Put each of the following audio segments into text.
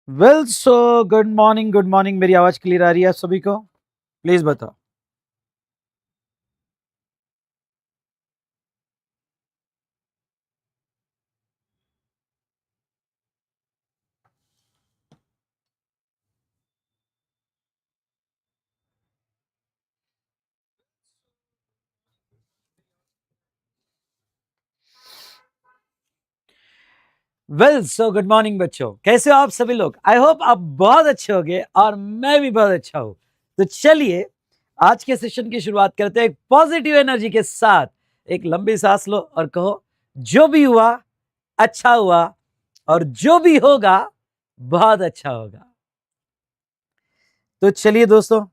So good morning. मेरी आवाज clear आ रही है आप सभी को? प्लीज बताओ। सो गुड मॉर्निंग बच्चों, कैसे हो आप सभी लोग? आई होप आप बहुत अच्छे होंगे और मैं भी बहुत अच्छा हूं। तो चलिए आज के सेशन की शुरुआत करते हैं एक पॉजिटिव एनर्जी के साथ। एक लंबी सांस लो और कहो, जो भी हुआ अच्छा हुआ और जो भी होगा बहुत अच्छा होगा। तो चलिए दोस्तों,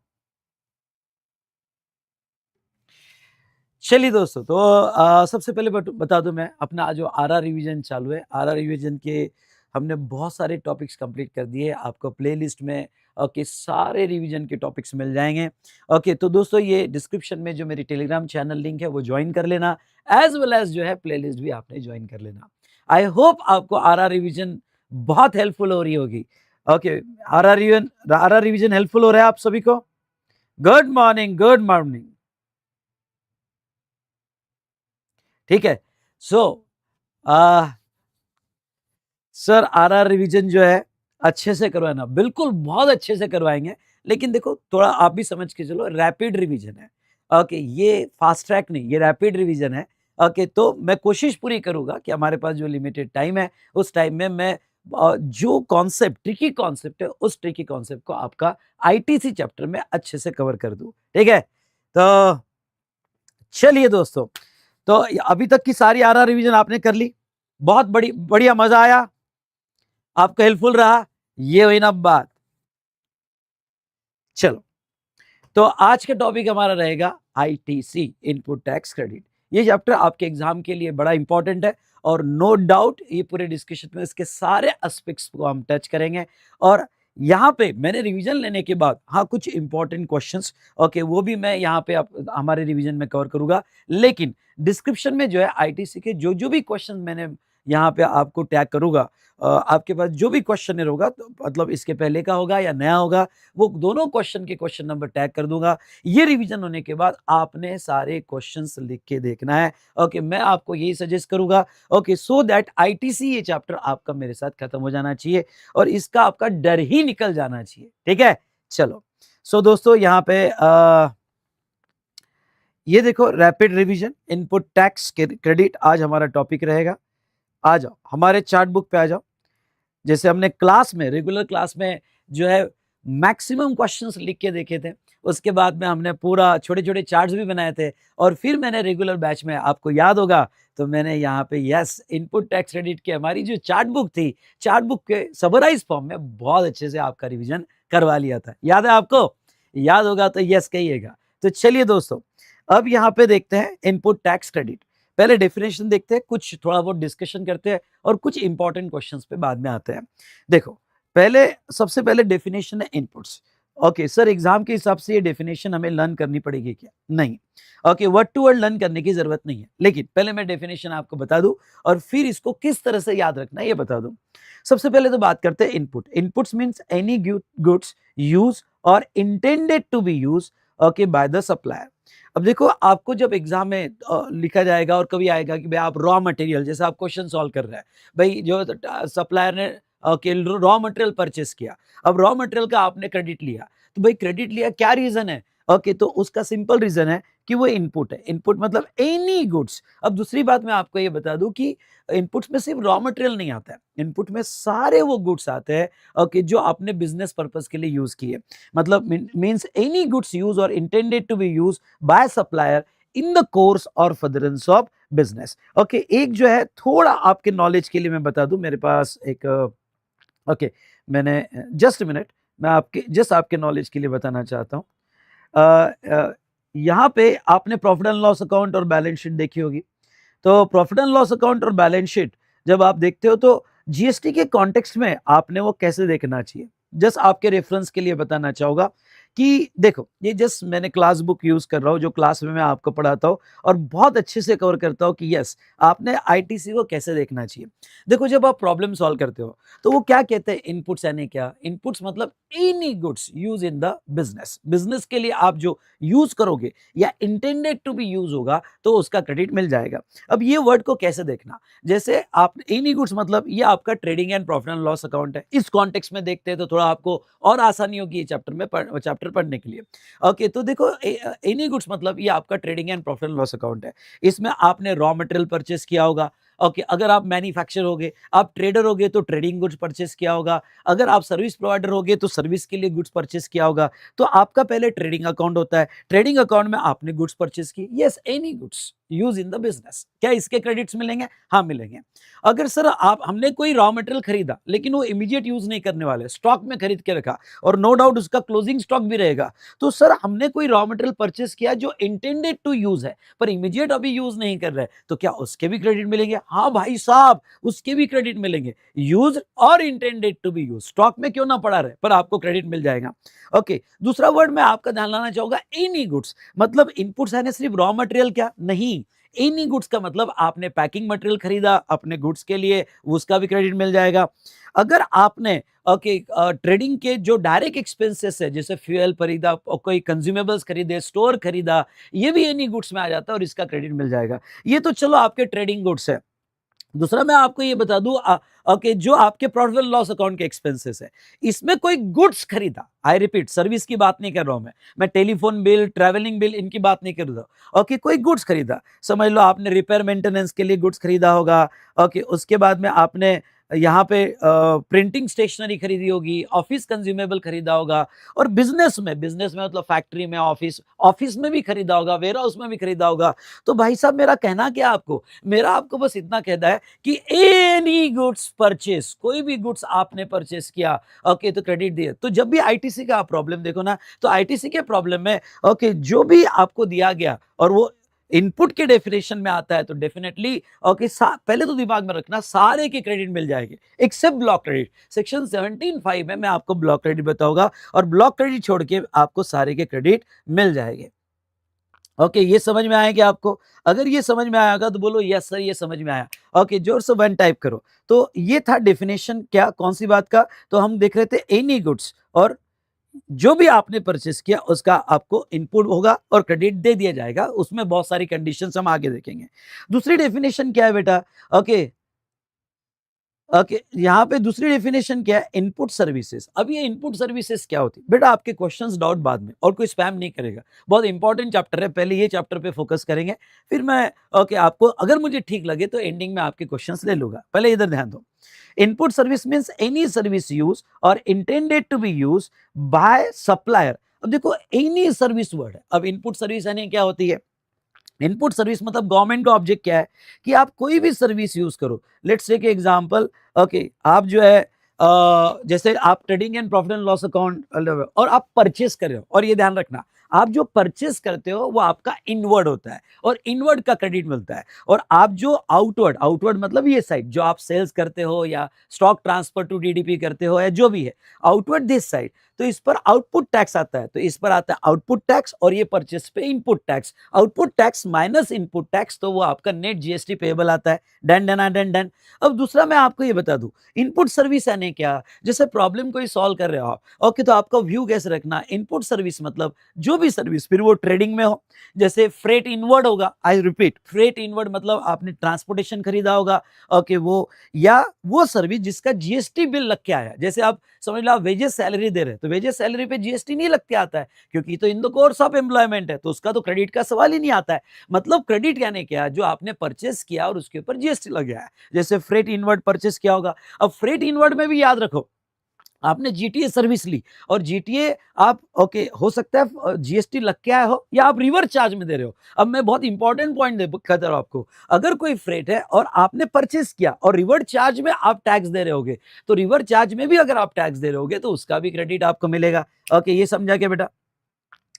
तो सबसे पहले बता दूं, मैं अपना जो आरआर रिवीजन चालू है, आरआर रिवीजन के हमने बहुत सारे टॉपिक्स कंप्लीट कर दिए। आपको प्लेलिस्ट में ओके सारे रिवीजन के टॉपिक्स मिल जाएंगे। ओके, तो दोस्तों ये डिस्क्रिप्शन में जो मेरी टेलीग्राम चैनल लिंक है वो ज्वाइन कर लेना, एज वेल एज जो है प्लेलिस्ट भी आपने ज्वाइन कर लेना। आई होप आपको आरआर रिवीजन बहुत हेल्पफुल हो रही होगी। ओके, आरआर रिवीजन हेल्पफुल हो रहा है आप सभी को? Good morning, good morning. ठीक है। सो सर, आरआर रिवीजन जो है अच्छे से करवाना, बिल्कुल बहुत अच्छे से करवाएंगे। लेकिन देखो, थोड़ा आप भी समझ के चलो, रैपिड रिवीजन है। ओके, ये फास्ट ट्रैक नहीं, ये रैपिड रिवीजन है। ओके, तो मैं कोशिश पूरी करूंगा कि हमारे पास जो लिमिटेड टाइम है उस टाइम में मैं जो कॉन्सेप्ट, ट्रिकी कॉन्सेप्ट है, उस ट्रिकी कॉन्सेप्ट को आपका आईटीसी चैप्टर में अच्छे से कवर कर दूं। ठीक है, तो चलिए दोस्तों, तो अभी तक की सारी आरआर रिवीजन आपने कर ली, बहुत बढ़िया, मजा आया, आपको हेल्पफुल रहा, ये हुई ना बात। चलो, तो आज का टॉपिक हमारा रहेगा आईटीसी, इनपुट टैक्स क्रेडिट। ये चैप्टर आपके एग्जाम के लिए बड़ा इंपॉर्टेंट है और नो डाउट ये पूरे डिस्कशन में इसके सारे एस्पेक्ट्स को हम टच करेंगे। और यहाँ पे मैंने रिवीजन लेने के बाद हाँ कुछ इंपॉर्टेंट क्वेश्चंस, ओके, वो भी मैं यहाँ पे आप हमारे रिवीजन में कवर करूंगा। लेकिन डिस्क्रिप्शन में जो है आईटीसी के जो जो भी क्वेश्चन मैंने यहाँ पे आपको टैग करूंगा, आपके पास जो भी क्वेश्चन होगा, तो मतलब इसके पहले का होगा या नया होगा, वो दोनों क्वेश्चन के क्वेश्चन नंबर टैग कर दूंगा। ये रिवीजन होने के बाद आपने सारे क्वेश्चंस लिख के देखना है। ओके, मैं आपको यही सजेस्ट करूंगा, ओके, सो दैट आईटीसी ये चैप्टर आपका मेरे साथ खत्म हो जाना चाहिए और इसका आपका डर ही निकल जाना चाहिए। ठीक है, चलो। सो दोस्तों, यहाँ पे ये देखो, rapid revision input tax credit आज हमारा टॉपिक रहेगा। आ जाओ हमारे चार्ट बुक पे आ जाओ। जैसे हमने क्लास में, रेगुलर क्लास में जो है मैक्सिमम क्वेश्चंस लिख के देखे थे, उसके बाद में हमने पूरा छोटे छोटे चार्ट्स भी बनाए थे, और फिर मैंने रेगुलर बैच में, आपको याद होगा, तो मैंने यहाँ पे यस इनपुट टैक्स क्रेडिट की हमारी जो चार्ट बुक थी, चार्ट बुक के समराइज फॉर्म में बहुत अच्छे से आपका रिवीजन करवा लिया था। याद है आपको? याद होगा तो यस कहिएगा। तो चलिए दोस्तों, अब यहाँ पे देखते हैं इनपुट टैक्स क्रेडिट। पहले डेफिनेशन देखते हैं, कुछ थोड़ा बहुत डिस्कशन करते हैं और कुछ इंपॉर्टेंट क्वेश्चंस पे बाद में आते हैं। देखो, पहले सबसे पहले डेफिनेशन है इनपुट्स। ओके सर, एग्जाम के हिसाब से ये डेफिनेशन हमें लर्न करनी पड़ेगी क्या? नहीं। Okay, word to word learn करने की जरूरत नहीं है, लेकिन पहले मैं डेफिनेशन आपको बता दूं और फिर इसको किस तरह से याद रखना है ये बता दूं। सबसे पहले तो बात करते हैं input. Inputs means any goods use और intended to be used, okay, by the supplier. अब देखो, आपको जब एग्जाम में लिखा जाएगा और कभी आएगा कि भाई आप रॉ मटेरियल, जैसे आप क्वेश्चन सॉल्व कर रहे हैं, भाई जो सप्लायर ने रॉ मटेरियल परचेस किया, अब रॉ मटेरियल का आपने क्रेडिट लिया, तो भाई क्रेडिट लिया क्या रीजन है? ओके, तो उसका सिंपल रीजन है कि वो इनपुट है। इनपुट मतलब एनी गुड्स। अब दूसरी बात मैं आपको ये बता दूं कि इनपुट्स में सिर्फ रॉ मटेरियल नहीं आता है, इनपुट में सारे वो गुड्स आते हैं, ओके, जो आपने बिजनेस पर्पस के लिए यूज किए। मतलब मींस एनी गुड्स यूज और intended to be use by supplier in the course और फर्दरेंस ऑफ बिजनेस। ओके, एक जो है थोड़ा आपके नॉलेज के लिए मैं बता दूं, मेरे पास एक ओके, मैंने जस्ट मिनट, मैं आपके जस्ट आपके नॉलेज के लिए बताना चाहता हूँ। यहाँ पे आपने प्रॉफिट एंड लॉस अकाउंट और बैलेंस शीट देखी होगी। तो प्रॉफिट एंड लॉस अकाउंट और बैलेंस शीट जब आप देखते हो तो जीएसटी के कॉन्टेक्स्ट में आपने वो कैसे देखना चाहिए, जस्ट आपके रेफरेंस के लिए बताना चाहूंगा कि देखो ये जस्ट मैंने क्लास बुक यूज कर रहा हूँ जो क्लास में मैं आपको पढ़ाता हूँ और बहुत अच्छे से कवर करता हूँ कि यस आपने आईटीसी को कैसे देखना चाहिए। देखो जब आप प्रॉब्लम सॉल्व करते हो तो वो क्या कहते हैं इनपुट्स, यानी क्या इनपुट्स मतलब any goods use in the business, business के लिए आप जो यूज करोगे या इंटेंडेड टू बी यूज होगा तो उसका क्रेडिट मिल जाएगा। अब ये वर्ड को कैसे देखना, जैसे आप एनी गुड्स मतलब ये आपका trading and profit and loss account है, इस कॉन्टेक्स्ट में देखते हैं तो थोड़ा आपको और आसानी होगी ये चैप्टर पढ़ने के लिए। ओके तो देखो एनी गुड्स मतलब ये आपका trading and profit and loss account है। इसमें आपने रॉ मटेरियल परचेस किया होगा। ओके अगर आप मैन्युफैक्चर होगे, आप ट्रेडर होगे तो ट्रेडिंग गुड्स परचेस किया होगा। अगर आप सर्विस प्रोवाइडर होगे तो सर्विस के लिए गुड्स परचेस किया होगा। तो आपका पहले ट्रेडिंग अकाउंट होता है, ट्रेडिंग अकाउंट में आपने गुड्स परचेस की। Yes any goods use in the business, क्या इसके क्रेडिट्स मिलेंगे? हाँ मिलेंगे। अगर सर आप हमने कोई रॉ मटेरियल खरीदा लेकिन वो इमीडिएट यूज नहीं करने वाले, स्टॉक में खरीद के रखा और नो डाउट उसका क्लोजिंग स्टॉक भी रहेगा, तो सर हमने कोई रॉ मटेरियल परचेस किया जो इंटेंडेड टू यूज है पर इमीडिएट अभी यूज नहीं कर रहे, तो क्या उसके भी क्रेडिट मिलेंगे? हाँ भाई साहब उसके भी क्रेडिट मिलेंगे। यूज और intended to be use, stock में क्यों ना पड़ा रहे पर आपको क्रेडिट मिल जाएगा। ओके दूसरा वर्ड मैं आपका ध्यान लाना चाहूंगा एनी गुड्स, मतलब इनपुट्स है ना सिर्फ रॉ मटेरियल, क्या नहीं, एनी गुड्स का मतलब आपने पैकिंग मटेरियल खरीदा अपने गुड्स के लिए, उसका भी क्रेडिट मिल जाएगा। अगर आपने ओके ट्रेडिंग के जो डायरेक्ट एक्सपेंसेस है जैसे फ्यूल खरीदा, कोई कंज्यूमेबल्स खरीदे, स्टोर खरीदा, ये भी एनी गुड्स में आ जाता है और इसका क्रेडिट मिल जाएगा। ये तो चलो आपके ट्रेडिंग गुड्स है। दूसरा मैं आपको ये बता दूं ओके जो आपके प्रॉफिट एंड लॉस अकाउंट के एक्सपेंसेस है, इसमें कोई गुड्स खरीदा, आई रिपीट सर्विस की बात नहीं कर रहा हूं मैं टेलीफोन बिल, ट्रैवलिंग बिल इनकी बात नहीं कर रहा। ओके कोई गुड्स खरीदा, समझ लो आपने रिपेयर मेंटेनेंस के लिए गुड्स खरीदा होगा। ओके उसके बाद में आपने यहाँ पे प्रिंटिंग स्टेशनरी खरीदी होगी, ऑफिस कंज्यूमेबल खरीदा होगा, और बिजनेस में मतलब फैक्ट्री में, ऑफिस ऑफिस में भी खरीदा होगा, वेयर हाउस में भी खरीदा होगा। तो भाई साहब मेरा कहना क्या आपको, मेरा आपको बस इतना कहना है कि एनी गुड्स परचेस, कोई भी गुड्स आपने परचेस किया ओके तो क्रेडिट दिए। तो जब भी आईटीसी का आप प्रॉब्लम देखो ना तो आईटीसी के प्रॉब्लम में ओके जो भी आपको दिया गया और वो इनपुट के डेफिनेशन में आता है तो डेफिनेटली ओके पहले तो दिमाग में रखना सारे के क्रेडिट मिल जाएंगे एक्सेप्ट ब्लॉक क्रेडिट। सेक्शन 17(5) में मैं आपको ब्लॉक क्रेडिट बताऊंगा और ब्लॉक क्रेडिट छोड़ के आपको सारे के क्रेडिट मिल जाएंगे। ओके ये समझ में आएगा आपको? अगर ये समझ में आएगा तो बोलो यस सर ये समझ में आया। ओके जोर से 1 टाइप करो। तो ये था डेफिनेशन, क्या कौन सी बात का, तो हम देख रहे थे एनी गुड्स और जो भी आपने परचेस किया उसका आपको इनपुट होगा और क्रेडिट दे दिया जाएगा, उसमें बहुत सारी कंडीशंस हम आगे देखेंगे। दूसरी डेफिनेशन क्या है बेटा? ओके ओके यहाँ पे दूसरी डेफिनेशन क्या है? Input services. अब ये इनपुट सर्विसेज क्या होती है बेटा? आपके क्वेश्चंस डाउट बाद में, और कोई स्पैम नहीं करेगा, बहुत इंपॉर्टेंट चैप्टर है, पहले ये चैप्टर पे फोकस करेंगे, फिर मैं ओके आपको अगर मुझे ठीक लगे तो एंडिंग में आपके क्वेश्चंस ले लूंगा। पहले इधर ध्यान दो। Input service means any service use और intended to be use by supplier. अब देखो एनी सर्विस वर्ड है, अब इनपुट सर्विस यानी क्या होती है? इनपुट सर्विस मतलब गवर्नमेंट का ऑब्जेक्ट क्या है कि आप कोई भी सर्विस यूज करो। लेट्स टेक एग्जांपल, ओके आप जो है जैसे आप trading and profit and loss account और आप परचेस कर रहे हो, और ये ध्यान रखना आप जो परचेस करते हो वो आपका इनवर्ड होता है और इनवर्ड का क्रेडिट मिलता है, और आप जो आउटवर्ड, आउटवर्ड मतलब ये साइड जो आप सेल्स करते हो या स्टॉक ट्रांसफर टू डीडीपी करते हो या जो भी है आउटवर्ड दिस साइड, तो इस पर आउटपुट टैक्स आता है, तो इस पर आता है आउटपुट टैक्स और ये परचेस पे input tax. Output tax minus input tax तो वो आपका नेट जीएसटी पेएबल आता है। Done done done done. अब दूसरा मैं आपको ये बता दूं इनपुट सर्विस यानी क्या, जैसे प्रॉब्लम कोई सॉल्व कर रहे हो आप, ओके तो आपका व्यू कैसे रखना, इनपुट सर्विस मतलब जो भी सर्विस, फिर वो ट्रेडिंग में हो, जैसे फ्रेट इनवर्ड होगा, आई रिपीट फ्रेट इनवर्ड मतलब आपने ट्रांसपोर्टेशन खरीदा होगा, ओके वो, या वो सर्विस जिसका जीएसटी बिल लग के आया, जैसे आप समझ लो आप वेजेस सैलरी दे रहे तो वेजेस सैलरी पे जीएसटी नहीं लग के आता है क्योंकि तो इन द कोर्स ऑफ एम्प्लॉयमेंट है, तो उसका तो क्रेडिट का सवाल ही नहीं आता है। मतलब क्रेडिट यानी क्या, जो आपने परचेस किया और उसके ऊपर जीएसटी लग गया है, जैसे फ्रेट इनवर्ड परचेस किया होगा। अब फ्रेट इनवर्ड में भी याद रखो आपने जीटीए सर्विस ली और जीटीए आप ओके हो सकता है जीएसटी लग के आया हो या आप रिवर्स चार्ज में दे रहे हो। अब मैं बहुत इंपॉर्टेंट पॉइंट कहता हूं आपको, अगर कोई फ्रेट है और आपने परचेस किया और रिवर्स चार्ज में आप टैक्स दे रहे होगे, तो रिवर्स चार्ज में भी अगर आप टैक्स दे रहे होगे तो उसका भी क्रेडिट आपको मिलेगा। ओके ये समझा क्या बेटा?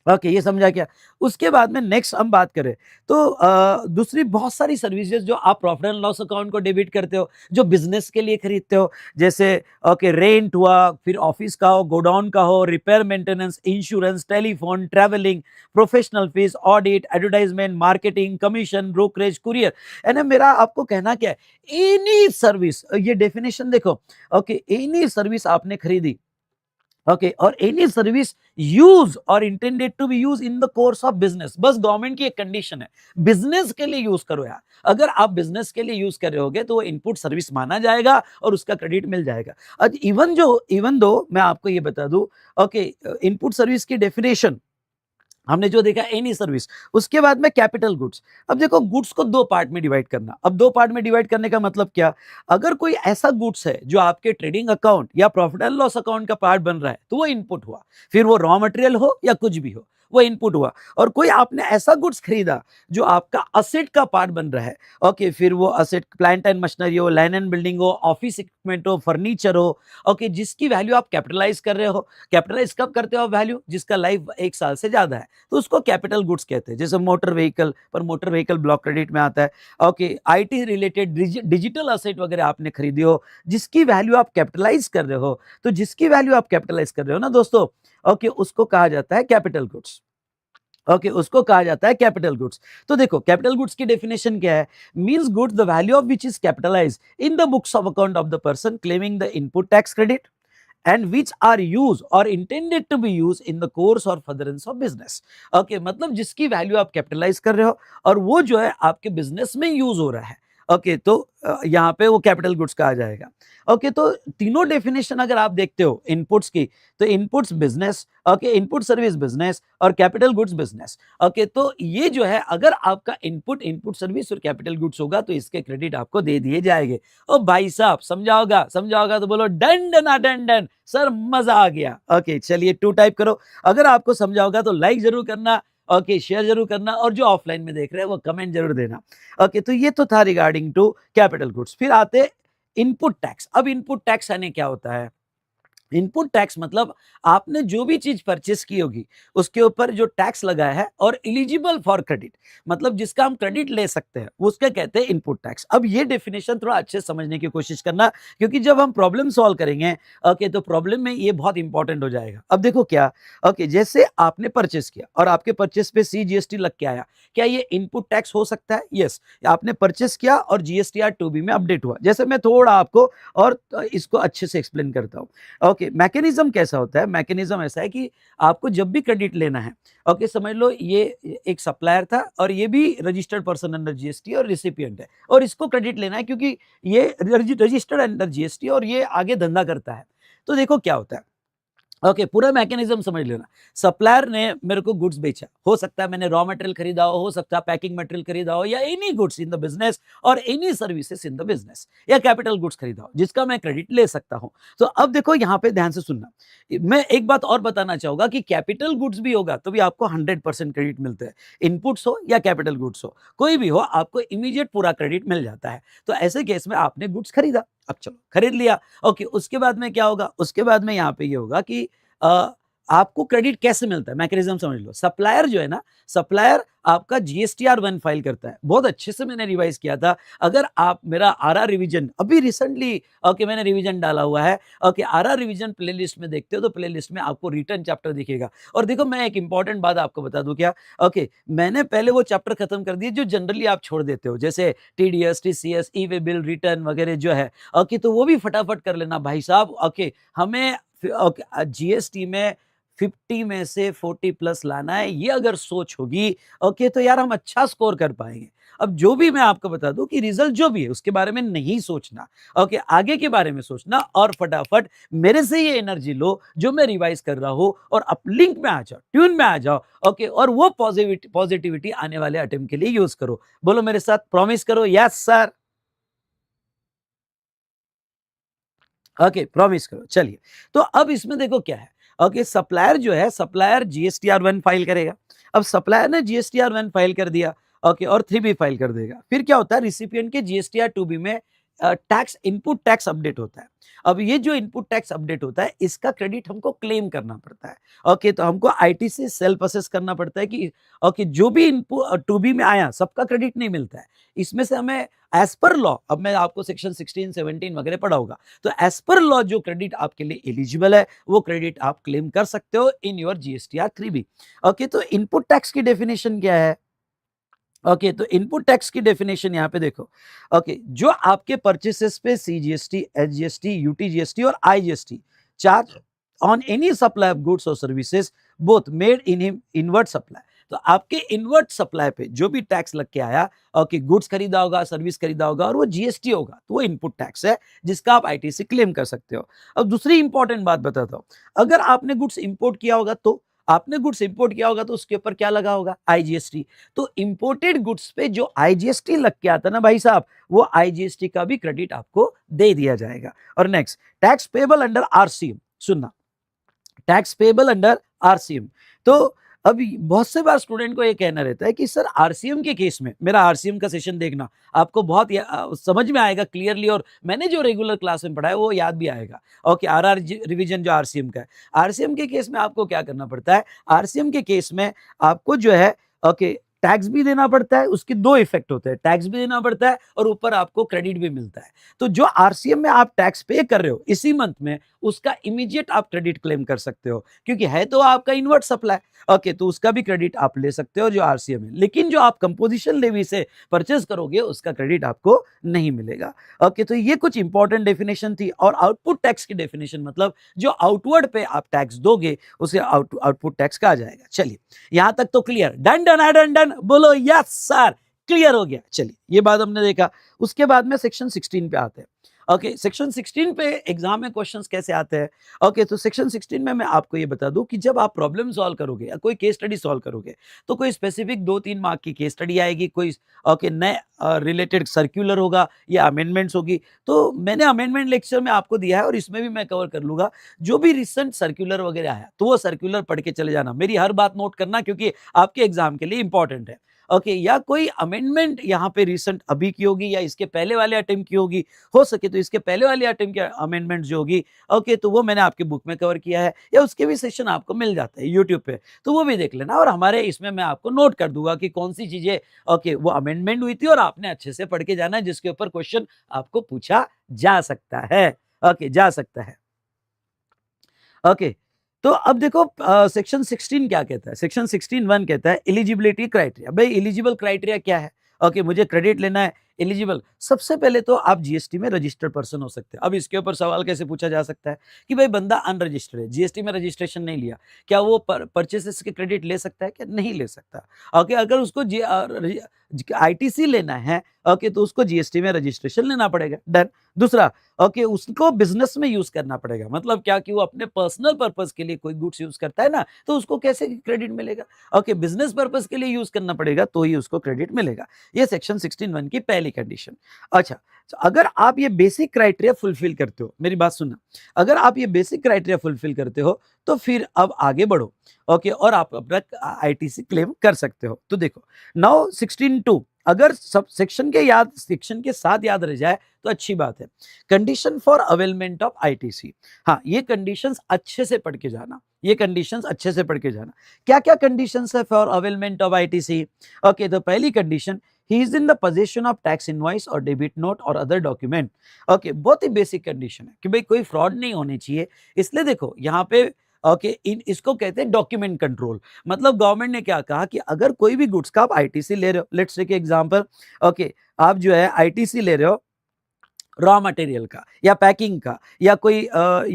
ओके, ये समझा क्या? उसके बाद में नेक्स्ट हम बात करें तो दूसरी बहुत सारी सर्विसेज जो आप प्रॉफिट एंड लॉस अकाउंट को डेबिट करते हो, जो बिजनेस के लिए खरीदते हो, जैसे ओके रेंट हुआ, फिर ऑफिस का हो, गोडाउन का हो, repair maintenance, insurance, telephone, travelling, professional fees, audit, advertisement, marketing, commission, brokerage, courier. है ना, मेरा आपको कहना क्या है, एनी सर्विस, ये डेफिनेशन देखो, ओके एनी सर्विस आपने खरीदी, ओके और एनी सर्विस यूज और intended to be use in the course of business, बस गवर्नमेंट की एक कंडीशन है, बिजनेस के लिए यूज करो यार। अगर आप बिजनेस के लिए यूज कर रहे होगे तो वो इनपुट सर्विस माना जाएगा और उसका क्रेडिट मिल जाएगा। आज इवन दो मैं आपको ये बता दूं, ओके इनपुट सर्विस की डेफिनेशन हमने जो देखा एनी सर्विस, उसके बाद में कैपिटल गुड्स। अब देखो गुड्स को दो पार्ट में डिवाइड करना, अब दो पार्ट में डिवाइड करने का मतलब क्या, अगर कोई ऐसा गुड्स है जो आपके ट्रेडिंग अकाउंट या प्रॉफिट एंड लॉस अकाउंट का पार्ट बन रहा है तो वो इनपुट हुआ, फिर वो रॉ मटेरियल हो या कुछ भी हो वो इनपुट हुआ। और कोई आपने ऐसा गुड्स खरीदा जो आपका असेट का पार्ट बन रहा है, ओके फिर वो असेट प्लांट एंड मशीनरी हो, लैंड एंड बिल्डिंग हो, ऑफिस इक्विपमेंट हो, फर्नीचर हो, ओके जिसकी वैल्यू आप कैपिटलाइज कर रहे हो। कैपिटलाइज कब करते हो वैल्यू, जिसका लाइफ 1 साल से ज्यादा है, तो उसको कैपिटल गुड्स कहते हैं। जैसे मोटर व्हीकल, पर मोटर व्हीकल ब्लॉक क्रेडिट में आता है। Okay IT related digital asset वगैरह आपने खरीदी हो जिसकी वैल्यू आप कैपिटलाइज कर रहे हो, तो जिसकी वैल्यू आप कैपिटलाइज कर रहे हो ना दोस्तों, ओके उसको कहा जाता है कैपिटल गुड्स। ओके उसको कहा जाता है कैपिटल गुड्स। तो देखो कैपिटल गुड्स की डेफिनेशन क्या है, means goods the value of which is capitalised in the books of account of the person claiming the input tax credit and which are used or intended to be used in the course or furtherance of business। okay, मतलब जिसकी value आप capitalise कर रहे हो और वो जो है आपके बिजनेस में यूज हो रहा है, ओके तो यहाँ पे वो कैपिटल गुड्स कहा जाएगा। ओके तो तीनों डेफिनेशन अगर आप देखते हो इनपुट्स की, तो inputs business, okay input service business और कैपिटल गुड्स बिजनेस। ओके तो ये जो है अगर आपका इनपुट सर्विस और कैपिटल गुड्स होगा तो इसके क्रेडिट आपको दे दिए जाएंगे। ओ भाई साहब समझाओगा समझाओगा तो बोलो done done done done sir, मजा आ गया। ओके चलिए 2 टाइप करो, अगर आपको समझाओगा तो लाइक जरूर करना, ओके शेयर जरूर करना, और जो ऑफलाइन में देख रहे हैं वो कमेंट जरूर देना। ओके तो ये तो था रिगार्डिंग टू कैपिटल गुड्स। फिर आते इनपुट टैक्स। अब इनपुट टैक्स यानी क्या होता है, इनपुट टैक्स मतलब आपने जो भी चीज परचेस की होगी उसके ऊपर जो टैक्स लगा है और एलिजिबल फॉर क्रेडिट, मतलब जिसका हम क्रेडिट ले सकते हैं उसके कहते हैं इनपुट टैक्स। अब ये डेफिनेशन थोड़ा अच्छे से समझने की कोशिश करना, क्योंकि जब हम प्रॉब्लम सॉल्व करेंगे ओके तो प्रॉब्लम में ये बहुत इंपॉर्टेंट हो जाएगा। अब देखो क्या, ओके जैसे आपने परचेस किया और आपके परचेस पे CGST लग के आया, क्या ये इनपुट टैक्स हो सकता है? यस, आपने परचेस किया और GSTR 2B में अपडेट हुआ। जैसे मैं थोड़ा आपको और इसको अच्छे से एक्सप्लेन करता हूँ। ओके मैकेनिज्म कैसा होता है, मैकेनिज्म ऐसा है कि आपको जब भी क्रेडिट लेना है, ओके समझ लो ये एक सप्लायर था और ये भी रजिस्टर्ड पर्सन अंडर GST और रिसिपिएंट है, और इसको क्रेडिट लेना है क्योंकि ये रजिस्टर्ड अंडर GST और ये आगे धंधा करता है। तो देखो क्या होता है, ओके पूरा मैकेनिज्म समझ लेना। सप्लायर ने मेरे को गुड्स बेचा, हो सकता है मैंने रॉ मटेरियल खरीदा हो सकता है पैकिंग मटेरियल खरीदा हो, या any goods in the business और any services in the business, या कैपिटल गुड्स खरीदा हो जिसका मैं क्रेडिट ले सकता हूं। तो अब देखो यहाँ पे ध्यान से सुनना, मैं एक बात और बताना चाहूंगा कि कैपिटल गुड्स भी होगा तो भी आपको 100% क्रेडिट मिलते हैं। इनपुट्स हो या कैपिटल गुड्स हो, कोई भी हो आपको इमीडिएट पूरा क्रेडिट मिल जाता है। तो ऐसे केस में आपने गुड्स खरीदा, अब चलो खरीद लिया, ओके उसके बाद में क्या होगा, उसके बाद में यहाँ पे ये होगा कि आपको क्रेडिट कैसे मिलता है, मैकेनिज्म समझ लो। सप्लायर जो है ना, सप्लायर आपका GSTR 1 फाइल करता है, बहुत अच्छे से मैंने रिवाइज किया था। अगर आप मेरा RR रिवीजन अभी रिसेंटली ओके मैंने रिवीजन डाला हुआ है, ओके RR रिवीजन प्लेलिस्ट में देखते हो तो प्लेलिस्ट में आपको रिटर्न चैप्टर दिखेगा। और देखो मैं एक इंपॉर्टेंट बात आपको बता दूं क्या, ओके मैंने पहले वो चैप्टर खत्म कर दिए जो जनरली आप छोड़ देते हो, जैसे TDS TCS e-way bill return वगैरह जो है, ओके तो वो भी फटाफट कर लेना भाई साहब। ओके हमें GST में 50 में से 40 प्लस लाना है, ये अगर सोच होगी ओके तो यार हम अच्छा स्कोर कर पाएंगे। अब जो भी मैं आपको बता दूं कि रिजल्ट जो भी है उसके बारे में नहीं सोचना, ओके आगे के बारे में सोचना, और फटाफट मेरे से ये एनर्जी लो जो मैं रिवाइज कर रहा हूं और अप लिंक में आ जाओ, ट्यून में आ जाओ, ओके और वो पॉजिटिविटी आने वाले अटेम्प्ट के लिए यूज करो। बोलो मेरे साथ, प्रॉमिस करो यस सर, ओके प्रॉमिस करो। चलिए तो अब इसमें देखो क्या है, ओके सप्लायर जो है, सप्लायर GSTR 1 फाइल करेगा। अब सप्लायर ने GSTR 1 फाइल कर दिया, ओके और 3B फाइल कर देगा। फिर क्या होता है, रिसिपिएंट के GSTR 2B में टैक्स इनपुट टैक्स अपडेट होता है। अब ये जो इनपुट टैक्स अपडेट होता है इसका क्रेडिट हमको क्लेम करना पड़ता है। ओके, तो हमको आईटीसी सेल्फ असेस करना पड़ता है कि ओके जो भी इनपुट टू बी में आया सबका क्रेडिट नहीं मिलता है। इसमें से हमें एज पर लॉ, अब मैं आपको सेक्शन 16 17 वगैरह पढ़ा होगा, तो एज पर लॉ जो क्रेडिट आपके लिए एलिजिबल है वो क्रेडिट आप क्लेम कर सकते हो in your GSTR 3B। Okay, तो इनपुट टैक्स की डेफिनेशन क्या है? ओके, तो इनपुट टैक्स की डेफिनेशन यहाँ पे देखो। ओके, जो आपके परचेसेस पे सीजीएसटी, एचजीएसटी, यूटीजीएसटी और IGST charge on any supply of goods or services both made in inward supply, तो आपके इनवर्ट सप्लाई पे जो भी टैक्स लग के आया, ओके, गुड्स खरीदा होगा, सर्विस खरीदा होगा और वो जीएसटी होगा, तो वो इनपुट टैक्स है जिसका आप आईटीसी क्लेम कर सकते हो। अब दूसरी इंपॉर्टेंट बात बताता हूँ, अगर आपने गुड्स इंपोर्ट किया होगा तो आपने गुड्स इंपोर्ट किया होगा तो उसके ऊपर क्या लगा होगा? आईजीएसटी। तो इंपोर्टेड गुड्स पे जो आईजीएसटी लग के आता ना भाई साहब, वो आईजीएसटी का भी क्रेडिट आपको दे दिया जाएगा। और next, tax payable under RCM, सुनना, टैक्स पेबल अंडर आरसीएम। तो अभी बहुत से बार स्टूडेंट को ये कहना रहता है कि सर आरसीएम के केस में, मेरा आरसीएम का सेशन देखना, आपको बहुत समझ में आएगा क्लियरली, और मैंने जो रेगुलर क्लास में पढ़ा है वो याद भी आएगा। ओके, आरआर रिवीजन जो आरसीएम का है, आरसीएम के केस में आपको क्या करना पड़ता है? आरसीएम के केस में आपको जो है ओके टैक्स भी देना पड़ता है, उसके दो इफेक्ट होते हैं, टैक्स भी देना पड़ता है और ऊपर आपको क्रेडिट भी मिलता है। तो जो आरसीएम में आप टैक्स पे कर रहे हो इसी मंथ में, उसका इमीडिएट आप क्रेडिट क्लेम कर सकते हो, क्योंकि है तो आपका इनवर्ट सप्लाई। ओके, तो उसका भी क्रेडिट आप ले सकते हो जो आरसीएम है, लेकिन जो आप कंपोजिशन लेवी से परचेज करोगे उसका क्रेडिट आपको नहीं मिलेगा। ओके, तो ये कुछ इंपॉर्टेंट डेफिनेशन थी। और आउटपुट टैक्स की डेफिनेशन मतलब जो आउटवर्ड पे आप टैक्स दोगे उसे आउटपुट टैक्स कहा जाएगा। चलिए, यहां तक तो clear? Done done done done, बोलो यस सर, क्लियर हो गया। चलिए, ये बात हमने देखा। उसके बाद में सेक्शन 16 पे आते हैं। ओके, सेक्शन 16 पे एग्जाम में क्वेश्चंस कैसे आते हैं? ओके, तो सेक्शन 16 में मैं आपको ये बता दूं कि जब आप प्रॉब्लम सॉल्व करोगे या कोई केस स्टडी सॉल्व करोगे तो कोई स्पेसिफिक 2-3 मार्क की केस स्टडी आएगी, कोई ओके नए रिलेटेड सर्क्यूलर होगा या अमेंडमेंट्स होगी। तो मैंने अमेंडमेंट लेक्चर में आपको दिया है और इसमें भी मैं कवर कर लूंगा। जो भी रिसेंट सर्क्यूलर वगैरह आया तो वो सर्क्यूलर पढ़ के चले जाना, मेरी हर बात नोट करना क्योंकि आपके एग्जाम के लिए इंपॉर्टेंट है। ओके, या कोई अमेंडमेंट यहाँ पे रिसेंट अभी की होगी या इसके पहले वाले अटेम्प्ट की होगी, हो सके तो इसके पहले वाले अटेम्प्ट की अमेंडमेंट जो होगी, ओके, तो वो मैंने आपके बुक में कवर किया है या उसके भी सेशन आपको मिल जाता है यूट्यूब पे, तो वो भी देख लेना। और हमारे इसमें मैं आपको नोट कर दूंगा कि कौन सी चीजें ओके वो अमेंडमेंट हुई थी और आपने अच्छे से पढ़ के जाना है, जिसके ऊपर क्वेश्चन आपको पूछा जा सकता है। ओके, जा सकता है। ओके, तो अब देखो सेक्शन 16 क्या कहता है? सेक्शन 16(1) कहता है एलिजिबिलिटी क्राइटेरिया। भाई एलिजिबल क्राइटेरिया क्या है? ओके, मुझे क्रेडिट लेना है, एलिजिबल, सबसे पहले तो आप जीएसटी में रजिस्टर्ड पर्सन हो सकते हैं। अब इसके ऊपर सवाल कैसे पूछा जा सकता है कि भाई बंदा अनरजिस्टर्ड है, जीएसटी में रजिस्ट्रेशन नहीं लिया, क्या वो परचेसेस के क्रेडिट ले सकता है? क्या नहीं ले सकता? ओके, अगर उसको आईटीसी लेना है, ओके, तो उसको जीएसटी में रजिस्ट्रेशन लेना पड़ेगा। डन। दूसरा, ओके, उसको बिजनेस में यूज करना पड़ेगा, मतलब क्या कि वो अपने पर्सनल पर्पस के लिए कोई गुड्स यूज करता है ना, तो उसको कैसे क्रेडिट मिलेगा? ओके, बिजनेस पर्पस के लिए यूज करना पड़ेगा तो ही उसको क्रेडिट मिलेगा। ये सेक्शन 16(1) की पहली कंडीशन। अच्छा, तो अगर आप ये बेसिक क्राइटेरिया फुलफिल करते हो, मेरी बात सुनना, अगर आप ये बेसिक क्राइटेरिया फुलफिल करते हो तो फिर अब आगे बढ़ो। ओके, और आप अपना आईटीसी क्लेम कर सकते हो। तो देखो, नाउ 16(2) अगर सब सेक्शन के साथ याद रह जाए तो अच्छी बात है। Condition for availment of ITC, हाँ, ये कंडीशंस अच्छे से पढ़ के जाना, ये कंडीशंस अच्छे से पढ़ के जाना। क्या क्या कंडीशंस है for availment of ITC? Okay, तो पहली condition, he is in the position of tax invoice और डेबिट नोट और अदर डॉक्यूमेंट। ओके, बहुत ही बेसिक कंडीशन है कि भाई कोई फ्रॉड नहीं होनी चाहिए। इसलिए देखो यहाँ पे ओके इसको कहते हैं डॉक्यूमेंट कंट्रोल। मतलब गवर्नमेंट ने क्या कहा कि अगर कोई भी गुड्स का आप आईटीसी ले रहे हो, लेट्स टेक एग्जांपल, ओके, आप जो है आईटीसी ले रहे हो रॉ मटेरियल का या पैकिंग का या कोई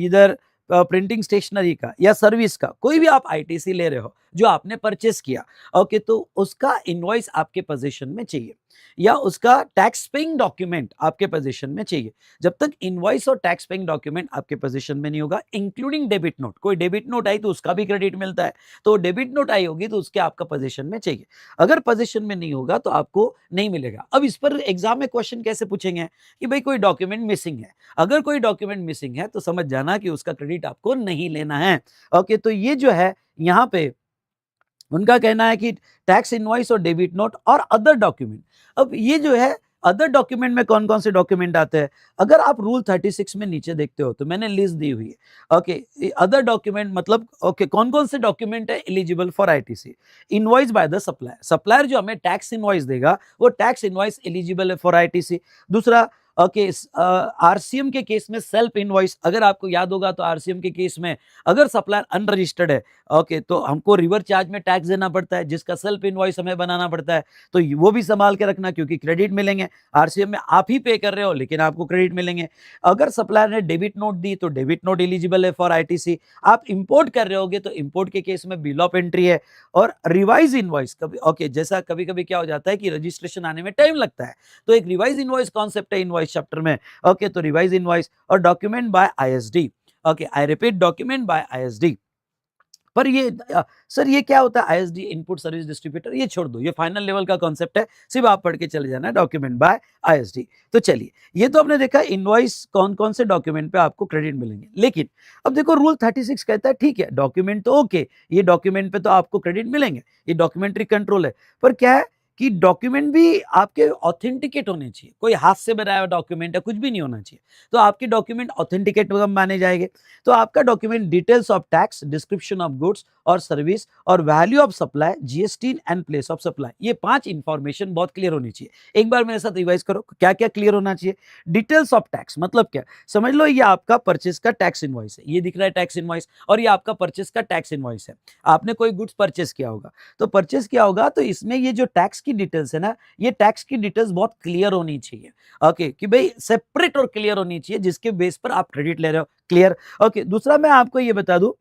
इधर प्रिंटिंग स्टेशनरी का या सर्विस का, कोई भी आप आईटीसी ले रहे हो जो आपने परचेस किया, ओके, तो उसका इनवॉइस आपके पोजीशन में चाहिए या उसका टैक्स पेइंग डॉक्यूमेंट आपके पोजीशन में चाहिए। जब तक इनवॉइस और टैक्स पेइंग डॉक्यूमेंट आपके पोजीशन में नहीं होगा, इंक्लूडिंग डेबिट नोट, कोई डेबिट नोट आई तो उसका भी क्रेडिट मिलता है, तो डेबिट नोट आई होगी तो उसके आपका पोजीशन में चाहिए। अगर पोजीशन में नहीं होगा तो आपको नहीं मिलेगा। अब इस पर एग्जाम में क्वेश्चन कैसे पूछेंगे कि भाई कोई डॉक्यूमेंट मिसिंग है, अगर कोई डॉक्यूमेंट मिसिंग है तो समझ जाना कि उसका क्रेडिट आपको नहीं लेना है। ओके, तो ये जो है यहाँ पे उनका कहना है कि टैक्स इनवॉइस और डेबिट नोट और अदर डॉक्यूमेंट। अब ये जो है अदर डॉक्यूमेंट में कौन कौन से डॉक्यूमेंट आते हैं? अगर आप रूल 36 में नीचे देखते हो तो मैंने लिस्ट दी हुई है। ओके, अदर डॉक्यूमेंट मतलब ओके, कौन कौन से डॉक्यूमेंट है eligible for ITC? Invoice by the supplier, supplier जो हमें टैक्स इनवॉइस देगा वो टैक्स इनवॉइस एलिजिबल है फॉर आईटीसी। दूसरा, ओके, आरसीएम के केस में सेल्फ इनवॉइस, अगर आपको याद होगा तो आरसीएम के केस में अगर सप्लायर अनरजिस्टर्ड है, ओके, तो हमको रिवर चार्ज में टैक्स देना पड़ता है, जिसका सेल्फ इनवॉइस हमें बनाना पड़ता है। तो वो भी संभाल के रखना, क्योंकि क्रेडिट मिलेंगे। आरसीएम में आप ही पे कर रहे हो लेकिन आपको क्रेडिट मिलेंगे। अगर सप्लायर ने डेबिट नोट दी तो डेबिट नोट एलिजिबल है फॉर आईटीसी। आप इंपोर्ट कर रहे होगे तो इंपोर्ट के केस में बिल ऑफ एंट्री है। और रिवाइज इनवॉइस कभी, ओके, जैसा कभी कभी क्या हो जाता है कि रजिस्ट्रेशन आने में टाइम लगता है, तो एक रिवाइज इनवॉइस कॉन्सेप्ट है इनवॉइस चैप्टर में। ओके, तो रिवाइज इनवॉइस और document bye ISD. Okay, I repeat, document bye ISD. पर ये सर ये क्या होता है आईएसडी, इनपुट सर्विस डिस्ट्रीब्यूटर? ये छोड़ दो, ये फाइनल लेवल का कॉन्सेप्ट है, सिर्फ आप पढ़ के चले जाना, डॉक्यूमेंट बाय आईएसडी। तो चलिए, ये तो आपने देखा इनवॉइस कौन कौन से डॉक्यूमेंट पे आपको क्रेडिट मिलेंगे। लेकिन अब देखो रूल 36 कहता है ठीक है, डॉक्यूमेंट तो ओके, ये डॉक्यूमेंट पे तो आपको क्रेडिट मिलेंगे, ये डॉक्यूमेंटरी कंट्रोल है। पर क्या है कि डॉक्यूमेंट भी आपके ऑथेंटिकेट होने चाहिए। कोई हाथ से बनाया हुआ डॉक्यूमेंट है, कुछ भी नहीं होना चाहिए, तो आपके डॉक्यूमेंट ऑथेंटिकेट माने जाएंगे। तो आपका document details of tax, description of goods और सर्विस और value of supply, GST and place of supply, ये 5 इंफॉर्मेशन बहुत क्लियर होनी चाहिए। एक बार मेरे साथ रिवाइज करो, क्या क्या क्लियर होना चाहिए। डिटेल्स ऑफ टैक्स मतलब क्या? समझ लो ये आपका परचेस का टैक्स इनवॉइस है, ये दिख रहा है टैक्स इनवॉइस, और ये आपका परचेस का टैक्स इनवॉइस है। आपने कोई गुड्स परचेस किया होगा, तो परचेस किया होगा तो इसमें ये जो टैक्स की डिटेल्स है ना, ये टैक्स की डिटेल्स बहुत क्लियर होनी चाहिए। ओके, कि भाई सेपरेट और क्लियर होनी चाहिए, जिसके बेस पर आप क्रेडिट ले रहे हो। क्लियर? ओके, दूसरा मैं आपको ये बता दूं,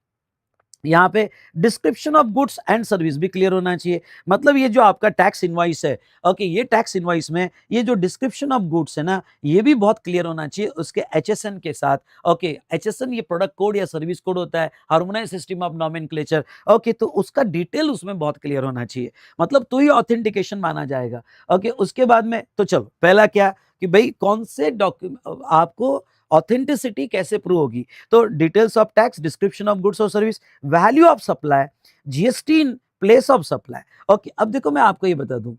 यहाँ पे description of goods and service भी क्लियर होना चाहिए। मतलब ये जो आपका टैक्स इनवॉइस है, ओके, ये टैक्स इनवॉइस में ये जो डिस्क्रिप्शन ऑफ गुड्स है ना, ये भी बहुत क्लियर होना चाहिए उसके एचएसएन के साथ। ओके, एचएसएन ये प्रोडक्ट कोड या सर्विस कोड होता है, harmonised system of nomenclature. Okay, तो उसका डिटेल उसमें बहुत क्लियर होना चाहिए, मतलब तो ही ऑथेंटिकेशन माना जाएगा। ओके, उसके बाद में तो चलो, पहला क्या कि भाई कौन से डॉक्यूमेंट आपको ऑथेंटिसिटी कैसे प्रूव होगी? तो details of tax, description of goods और service, value of supply, GST in place of supply. Okay, अब देखो मैं आपको ये बता दूं,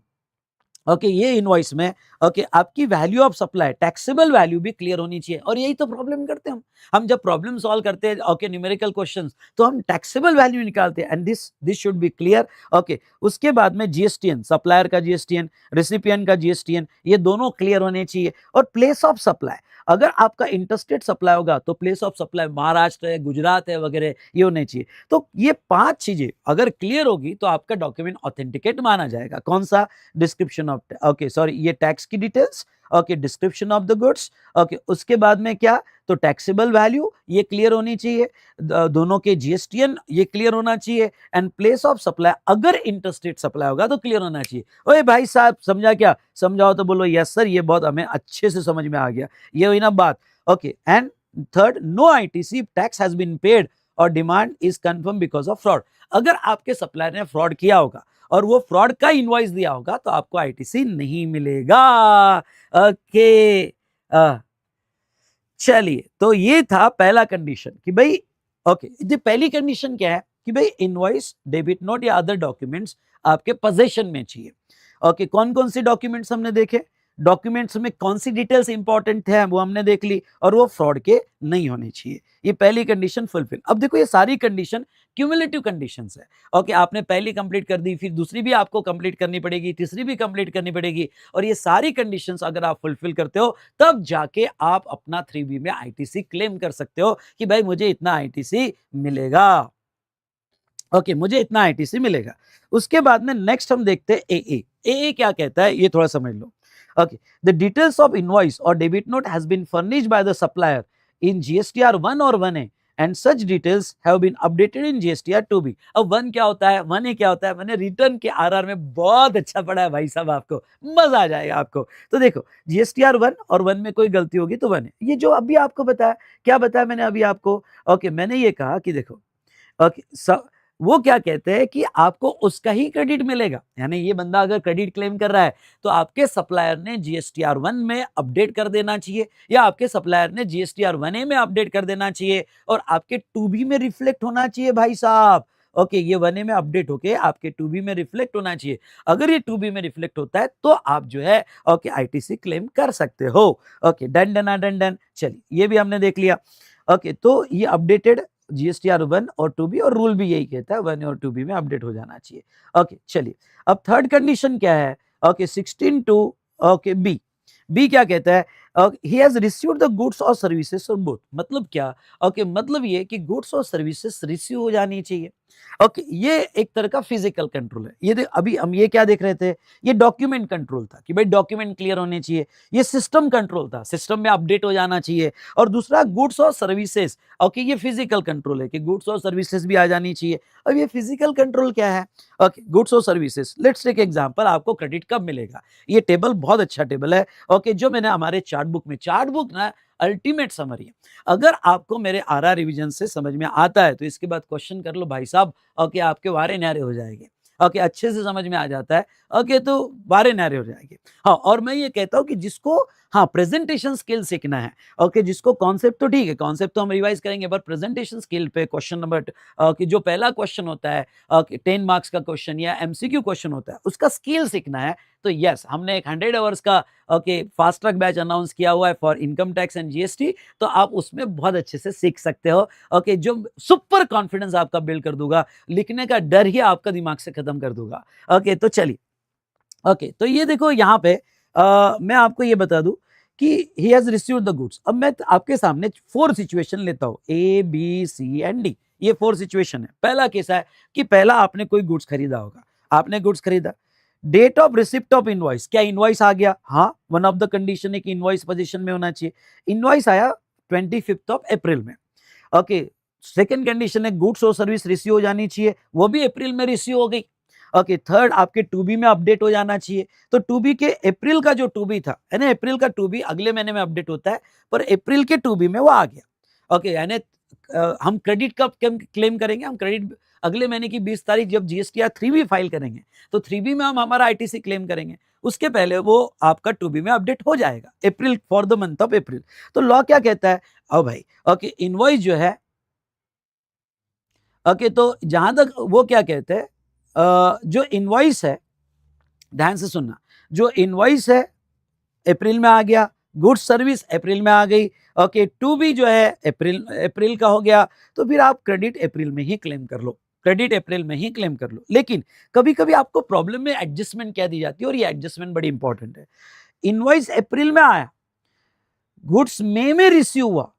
ओके, ये इनवॉइस में ओके आपकी value of supply, taxable value भी क्लियर होनी चाहिए। और यही तो प्रॉब्लम करते हैं हम जब प्रॉब्लम सॉल्व करते हैं, ओके, न्यूमेरिकल क्वेश्चंस, तो हम टैक्सेबल वैल्यू निकालते हैं, and this should be clear. Okay, उसके बाद में जीएसटीएन, सप्लायर का जीएसटीएन, रेसिपिएंट का जीएसटीएन, ये दोनों क्लियर होने चाहिए। और प्लेस ऑफ सप्लाई, अगर आपका इंटरस्टेट सप्लाई होगा तो प्लेस ऑफ सप्लाई महाराष्ट्र है, गुजरात है वगैरह, ये होने चाहिए। तो ये 5 चीजें अगर क्लियर होगी तो आपका डॉक्यूमेंट ऑथेंटिकेट माना जाएगा। कौन सा? डिस्क्रिप्शन ऑफ, ओके सॉरी, ये टैक्स की details, okay, description of the goods, okay, उसके बाद में क्या, तो टैक्सेबल वैल्यू ये क्लियर होनी चाहिए, दोनों के जीएसटीएन ये क्लियर होना चाहिए, एंड प्लेस ऑफ सप्लाई अगर इंटरस्टेट सप्लाई होगा तो क्लियर होना चाहिए। ओए भाई साहब, समझा क्या? समझाओ तो बोलो यस सर, ये बहुत हमें अच्छे से समझ में आ गया, ये हुई ना बात। Okay, and third, no ITC tax has been paid और demand is confirm because of fraud. अगर आपके सप्लायर ने फ्रॉड किया होगा और वो फ्रॉड का इनवॉइस दिया होगा तो आपको आईटीसी नहीं मिलेगा। ओके, चलिए, तो ये था पहला कंडीशन कि भाई, ओके, ये पहली कंडीशन क्या है कि भाई इनवॉइस, डेबिट नोट या अदर डॉक्यूमेंट्स आपके पोजीशन में चाहिए। ओके, कौन कौन से डॉक्यूमेंट्स हमने देखे, डॉक्यूमेंट्स में कौन सी डिटेल्स इंपॉर्टेंट है वो हमने देख ली, और वो फ्रॉड के नहीं होने चाहिए। ये पहली कंडीशन फुलफिल। अब देखो ये सारी कंडीशन क्यूमुलेटिव कंडीशंस है। ओके, आपने पहली कंप्लीट कर दी, फिर दूसरी भी आपको कंप्लीट करनी पड़ेगी, तीसरी भी कंप्लीट करनी पड़ेगी, और ये सारी कंडीशंस अगर आप फुलफिल करते हो तब जाके आप अपना 3B में आईटीसी क्लेम कर सकते हो कि भाई मुझे इतना आईटीसी मिलेगा। ओके, मुझे इतना आईटीसी मिलेगा। उसके बाद में नेक्स्ट हम देखते हैं एए। एए क्या कहता है ये थोड़ा समझ लो। Okay, the details of invoice or debit note has been furnished by the supplier in GSTR 1 or 1A and such details have been updated in GSTR 2B. अब 1 क्या होता है, 1A क्या होता है? मैंने रिटर्न के आरआर में बहुत अच्छा पढ़ा है भाई साहब, आपको मजा आ जाएगा आपको। तो देखो GSTR 1 और 1 में कोई गलती होगी तो 1A, ये जो अभी आपको बताया, क्या बताया मैंने अभी आपको? ओके, मैंने ये कहा कि देखो, ओके, वो क्या कहते हैं कि आपको उसका ही क्रेडिट मिलेगा। यानी ये बंदा अगर क्रेडिट क्लेम कर रहा है तो आपके सप्लायर ने जीएसटीआर 1 में अपडेट कर देना चाहिए, या आपके सप्लायर ने जीएसटीआर 1A में अपडेट कर देना चाहिए, और आपके 2B में रिफ्लेक्ट होना चाहिए भाई साहब। ओके ये 1A में अपडेट होके आपके 2B में रिफ्लेक्ट होना चाहिए। अगर ये 2B में रिफ्लेक्ट होता है तो आप जो है ओके आईटीसी क्लेम कर सकते हो। Okay done done done done. चलिए ये भी हमने देख लिया। ओके तो ये अपडेटेड जीएसटीआर 1 और 2B और रूल भी यही कहता है 1A और 2B में अपडेट हो जाना चाहिए। ओके चलिए अब थर्ड कंडीशन क्या है? ओके 16 टू ओके बी क्या कहता है? ही has received the goods or services और बोथ। मतलब क्या? ओके मतलब ये कि गुड्स और सर्विसेज रिसीव हो जानी चाहिए। ओके ये एक तरह का फिजिकल कंट्रोल है। ये अभी हम ये क्या देख रहे थे? ये डॉक्यूमेंट कंट्रोल था कि भाई डॉक्यूमेंट क्लियर होने चाहिए। ये सिस्टम कंट्रोल था, सिस्टम में अपडेट हो जाना चाहिए। और दूसरा गुड्स और सर्विसेज, ओके ये फिजिकल कंट्रोल है कि गुड्स और सर्विसेज भी आ जानी चाहिए। अब ये फिजिकल कंट्रोल क्या है? Okay goods or services, let's take example, आपको क्रेडिट कब मिलेगा? ये टेबल बहुत अच्छा टेबल है ओके जो मैंने हमारे चार्ट बुक में, चार्ट बुक ना अल्टीमेट समरी है। अगर आपको मेरे आरआर रिवीजन से समझ में आता है तो इसके बाद क्वेश्चन कर लो भाई साहब, ओके आपके वारे न्यारे हो जाएंगे। ओके अच्छे से समझ में आ जाता है ओके तो वारे न्यारे हो जाएंगे। हाँ और मैं ये कहता हूँ कि जिसको हाँ प्रेजेंटेशन स्किल सीखना है, ओके जिसको कॉन्सेप्ट तो ठीक है, कॉन्सेप्ट तो हम रिवाइज करेंगे, पर प्रेजेंटेशन स्किल पे क्वेश्चन नंबर कि जो पहला क्वेश्चन होता है 10 मार्क्स का क्वेश्चन या एमसीक्यू क्वेश्चन होता है, उसका स्किल सीखना है तो यस हमने एक 100 आवर्स का okay fast track batch announce किया हुआ है for income tax and GST, तो आप उसमें बहुत अच्छे से सीख सकते हो। ओके जो सुपर कॉन्फिडेंस आपका बिल्ड कर दूंगा, लिखने का डर ही आपका दिमाग से खत्म कर दूंगा। ओके तो चलिए ओके तो ये देखो यहाँ पे मैं आपको ये बता दूं कि he has received the goods. अब मैं आपके सामने 4 सिचुएशन लेता हूँ, A B C and D. ये 4 सिचुएशन है। पहला केस है कि पहला आपने कोई गुड्स खरीदा होगा, आपने गुड्स खरीदा, date of receipt of invoice, क्या इनवॉइस आ गया? हाँ वन ऑफ द कंडीशन है कि इनवॉइस पोजीशन में होना चाहिए। इनवॉइस आया 25 ऑफ अप्रैल में। ओके सेकंड कंडीशन है गुड्स और सर्विस रिसीव हो जानी चाहिए, वो भी अप्रैल में रिसीव हो गई। ओके थर्ड आपके 2B में अपडेट हो जाना चाहिए। तो 2B के अप्रैल का जो 2B था है ना, अप्रैल का 2B अगले महीने में अपडेट होता है, पर अप्रैल के 2B में वो आ गया। ओके यानी हम क्रेडिट कब क्लेम करेंगे? हम क्रेडिट अगले महीने की 20 तारीख जब जीएसटीआर 3B फाइल करेंगे तो 3B में हम हमारा आईटीसी क्लेम करेंगे, उसके पहले वो आपका 2B में अपडेट हो जाएगा April, for the month of April. तो लॉ क्या कहता है? अब भाई ओके इनवॉइस जो है ओके तो जहां तक वो क्या कहते हैं जो इनवॉइस है, ध्यान से सुनना, जो इनवॉइस है अप्रैल में आ गया, गुड्स सर्विस अप्रैल में आ गई। ओके 2B जो है अप्रैल का हो गया, तो फिर आप क्रेडिट अप्रैल में ही क्लेम कर लो, क्रेडिट अप्रैल में ही क्लेम कर लो। लेकिन कभी कभी आपको प्रॉब्लम में एडजस्टमेंट क्या दी जाती है, और ये एडजस्टमेंट बड़ी इंपॉर्टेंट है। इनवॉइस अप्रैल में आया, गुड्स मई में रिसीव हुआ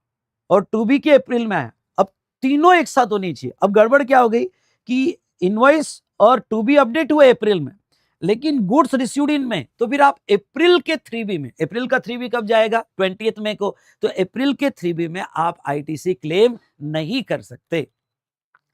और 2B के अप्रैल में आया, अब तीनों एक साथ होनी चाहिए। अब गड़बड़ क्या हो गई कि इनवॉइस और 2B अपडेट हुए अप्रैल में, लेकिन गुड्स रिसीव्ड इन में, तो फिर आप अप्रैल के 3B में, अप्रैल का 3B कब जाएगा? 20 मई को, तो अप्रैल के 3B में आप आईटीसी क्लेम नहीं कर सकते।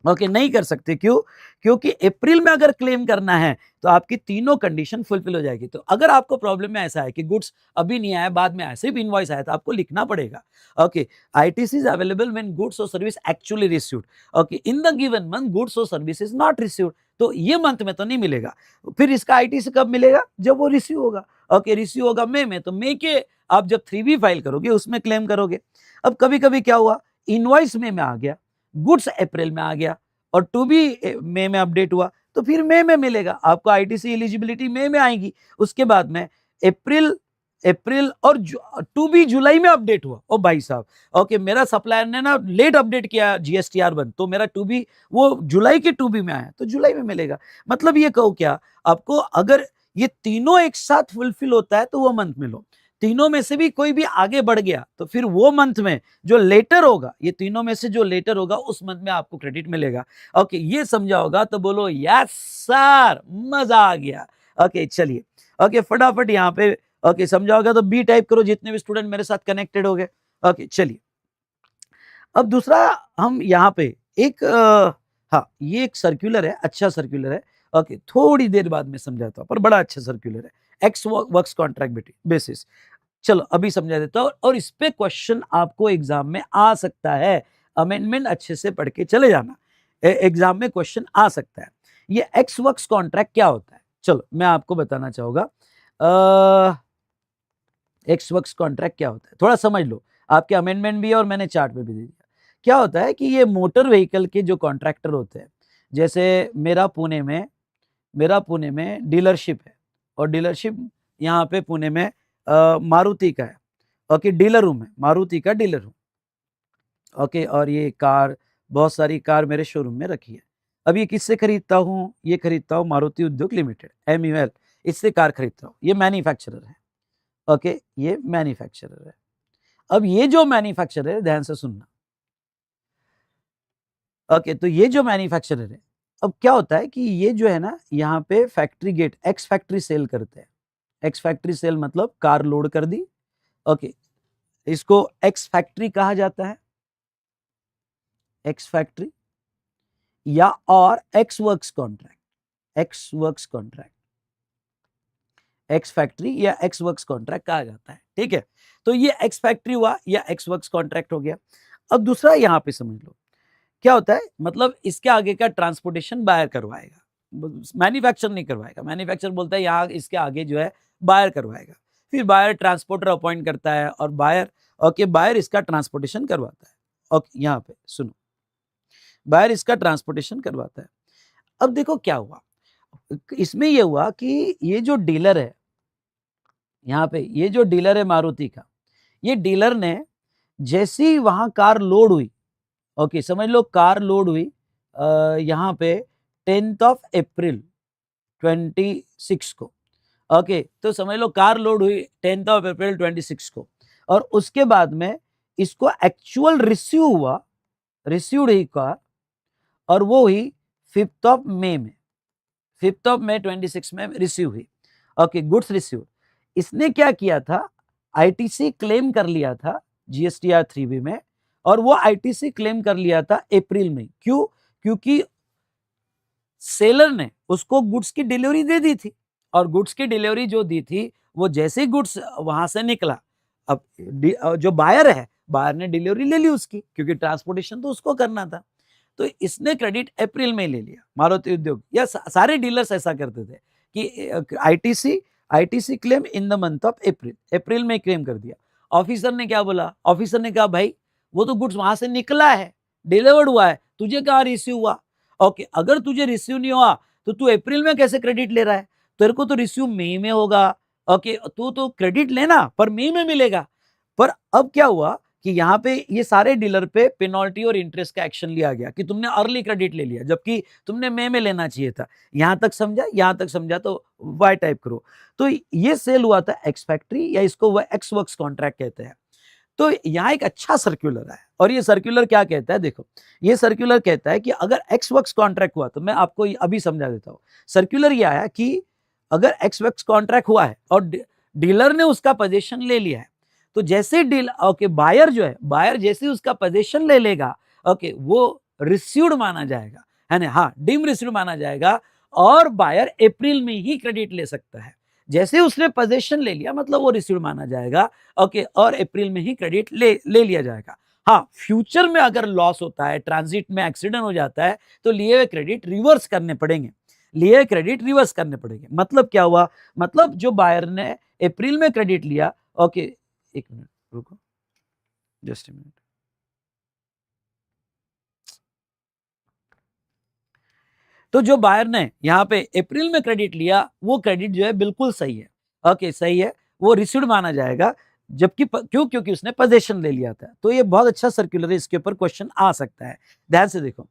ओके नहीं कर सकते, क्यों? क्योंकि अप्रैल में अगर क्लेम करना है तो आपकी तीनों कंडीशन फुलफिल हो जाएगी। तो अगर आपको प्रॉब्लम में ऐसा है कि गुड्स अभी नहीं आया, बाद में आया, सिर्फ इनवॉइस आया, तो आपको लिखना पड़ेगा okay ITC is available when goods और service actually received. Okay in the given month goods और सर्विस इज नॉट रिसीव्ड, तो ये मंथ में तो नहीं मिलेगा। फिर इसका आईटीसी कब मिलेगा? जब वो रिसीव होगा। ओके रिसीव होगा मई में, तो मई के आप जब 3B फाइल करोगे उसमें क्लेम करोगे। अब कभी कभी क्या हुआ, इनवॉइस मई में आ गया, गुड्स अप्रैल में आ गया और 2B मई में अपडेट हुआ, तो फिर मई में मिलेगा आपको आईटीसी एलिजिबिलिटी, मई में आएगी। उसके बाद में अप्रैल और 2B जुलाई में अपडेट हुआ। ओ भाई साहब ओके मेरा सप्लायर ने ना लेट अपडेट किया जीएसटीआर 1, तो मेरा 2B वो जुलाई के 2B में आया, तो जुलाई में मिलेगा। मतलब ये कहो क्या आपको, अगर ये तीनों एक साथ फुलफिल होता है तो वो मंथ में लो, तीनों में से भी कोई भी आगे बढ़ गया तो फिर वो मंथ में जो लेटर होगा, ये तीनों में से जो लेटर होगा उस मंथ में आपको क्रेडिट मिलेगा। ओके ये समझा होगा तो बोलो यस सर, मजा आ गया। ओके चलिए ओके फटाफट यहाँ पे ओके समझा होगा तो बी टाइप करो जितने भी स्टूडेंट मेरे साथ कनेक्टेड हो गए। ओके चलिए अब दूसरा हम यहाँ पे एक हाँ ये एक सर्कुलर है, अच्छा सर्कुलर है। ओके थोड़ी देर बाद में समझाता हूँ, पर बड़ा अच्छा सर्कुलर है, एक्स वर्क्स कॉन्ट्रैक्ट बेसिस। चलो अभी समझा देता हूं, और इस पे क्वेश्चन आपको एग्जाम में आ सकता है। अमेंडमेंट अच्छे से पढ़ के चले जाना, एग्जाम में क्वेश्चन आ सकता है। ये एक्स वर्क्स कॉन्ट्रैक्ट क्या होता है, चलो मैं आपको बताना चाहूंगा। एक्स वर्क्स कॉन्ट्रैक्ट क्या होता है, थोड़ा समझ लो, आपके अमेंडमेंट भी है और मैंने चार्ट में भी दे दिया। क्या होता है कि ये मोटर व्हीकल के जो कॉन्ट्रैक्टर होते हैं, जैसे मेरा पुणे में डीलरशिप है और डीलरशिप यहाँ पे पुणे में मारुति का है। ओके, डीलर हूँ मैं, मारुति का डीलर हूँ। ओके, और ये कार, बहुत सारी कार मेरे शोरूम में रखी है। अब ये किससे खरीदता हूँ? ये खरीदता हूँ मारुति उद्योग लिमिटेड, MUL, इससे कार खरीदता हूँ। ये मैन्युफैक्चरर है। ओके, ये मैन्युफैक्चरर है। अब ये जो मैन्युफैक्चरर है, ध्यान से सुनना। ओके, तो ये जो मैन्युफैक्चरर है, अब क्या होता है कि ये जो है ना, यहाँ पे factory gate, ex factory sale करते हैं। एक्स फैक्ट्री सेल मतलब कार लोड कर दी। ओके, इसको एक्स फैक्ट्री कहा जाता है, एक्स फैक्ट्री, या और ex works contract, ex works contract, ex factory या एक्स वर्क्स कॉन्ट्रैक्ट कहा जाता है। ठीक है, तो ये एक्स फैक्ट्री हुआ या एक्स वर्क्स कॉन्ट्रैक्ट हो गया। अब दूसरा यहाँ पे समझ लो क्या होता है, मतलब इसके आगे का ट्रांसपोर्टेशन बायर करवाएगा, मैन्युफैक्चर नहीं करवाएगा। मैन्युफैक्चर बोलता है यहाँ इसके आगे जो है बायर करवाएगा, फिर बायर ट्रांसपोर्टर अपॉइंट करता है और बायर, ओके, बायर इसका ट्रांसपोर्टेशन करवाता है। ओके, यहाँ पे सुनो, बायर इसका ट्रांसपोर्टेशन करवाता है। अब देखो क्या हुआ इसमें, ये हुआ कि ये जो डीलर है, यहाँ पे ये जो डीलर है मारुति का, ये डीलर ने जैसे ही वहां कार लोड हुई, ओके, समझ लो कार लोड हुई यहाँ पे 10 अप्रैल 26 को। ओके, तो समझ लो कार लोड हुई 10 अप्रैल 26 को, और उसके बाद में इसको एक्चुअल रिसीव्ड हुई कार, और वो हुई 5 मई में, 5 मई 26 में रिसीव हुई। Okay, goods receive. इसने क्या किया था, आईटीसी क्लेम कर लिया था GSTR 3B में, और वो आईटीसी क्लेम कर लिया था अप्रैल में। क्यों? क्योंकि सेलर ने उसको गुड्स की डिलीवरी दे दी थी, और गुड्स की डिलीवरी जो दी थी, वो जैसे ही गुड्स वहां से निकला, अब जो बायर है, बायर ने डिलीवरी ले ली उसकी, क्योंकि ट्रांसपोर्टेशन तो उसको करना था, तो इसने क्रेडिट अप्रैल में ले लिया मारुति उद्योग। या सारे डीलर्स ऐसा करते थे कि ITC claim in the month of अप्रैल में क्लेम कर दिया। ऑफिसर ने क्या बोला? ऑफिसर ने कहा भाई वो तो गुड्स वहां से निकला है, डिलीवर्ड हुआ है, तुझे कहाँ रिसीव हुआ? ओके, अगर तुझे रिसीव नहीं हुआ तो तू अप्रैल में कैसे क्रेडिट ले रहा है? तेरे को तो रिसीव मई में होगा। ओके, तू तो क्रेडिट लेना पर मई में मिलेगा। पर अब क्या हुआ कि यहाँ पे ये सारे डीलर पे पेनल्टी और इंटरेस्ट का एक्शन लिया गया कि तुमने अर्ली क्रेडिट ले लिया, जबकि तुमने मई में लेना चाहिए था। यहां तक समझा? यहां तक समझा तो वाई टाइप करो। तो ये सेल हुआ था एक्स फैक्ट्री, या इसको वो एक्स वर्क्स कॉन्ट्रैक्ट कहते हैं। तो यहाँ एक अच्छा सर्कुलर है, और ये सर्कुलर क्या कहता है, देखो ये सर्कुलर कहता है कि अगर एक्स वर्क्स कॉन्ट्रैक्ट हुआ, तो मैं आपको अभी समझा देता हूं। सर्कुलर ये आया कि अगर एक्स वर्क्स कॉन्ट्रैक्ट हुआ है और डीलर ने उसका पोजीशन ले लिया है, तो जैसे ओके, बायर जो है, बायर जैसे उसका पोजीशन ले लेगा, ओके, वो रिसीव्ड माना जाएगा, है ना? हाँ, डीम रिसीव्ड माना जाएगा, और बायर अप्रैल में ही क्रेडिट ले सकता है। जैसे उसने पोजीशन ले लिया मतलब वो रिसीव्ड माना जाएगा, ओके, और अप्रैल में ही क्रेडिट ले लिया जाएगा। हाँ, फ्यूचर में अगर लॉस होता है, ट्रांजिट में एक्सीडेंट हो जाता है, तो लिए हुए क्रेडिट रिवर्स करने पड़ेंगे, लिए क्रेडिट रिवर्स करने पड़ेंगे। मतलब क्या हुआ? मतलब जो बायर ने अप्रैल में क्रेडिट लिया, ओके, एक मिनट रुको, जस्ट ए मिनट। तो जो बायर ने यहाँ पे अप्रैल में क्रेडिट लिया, वो क्रेडिट जो है बिल्कुल सही है, ओके, सही है, वो रिसीव्ड माना जाएगा। जबकि क्यों? क्योंकि उसने पोजीशन ले लिया था। तो ये बहुत अच्छा सर्कुलर है, इसके ऊपर क्वेश्चन आ सकता है। ध्यान से देखो,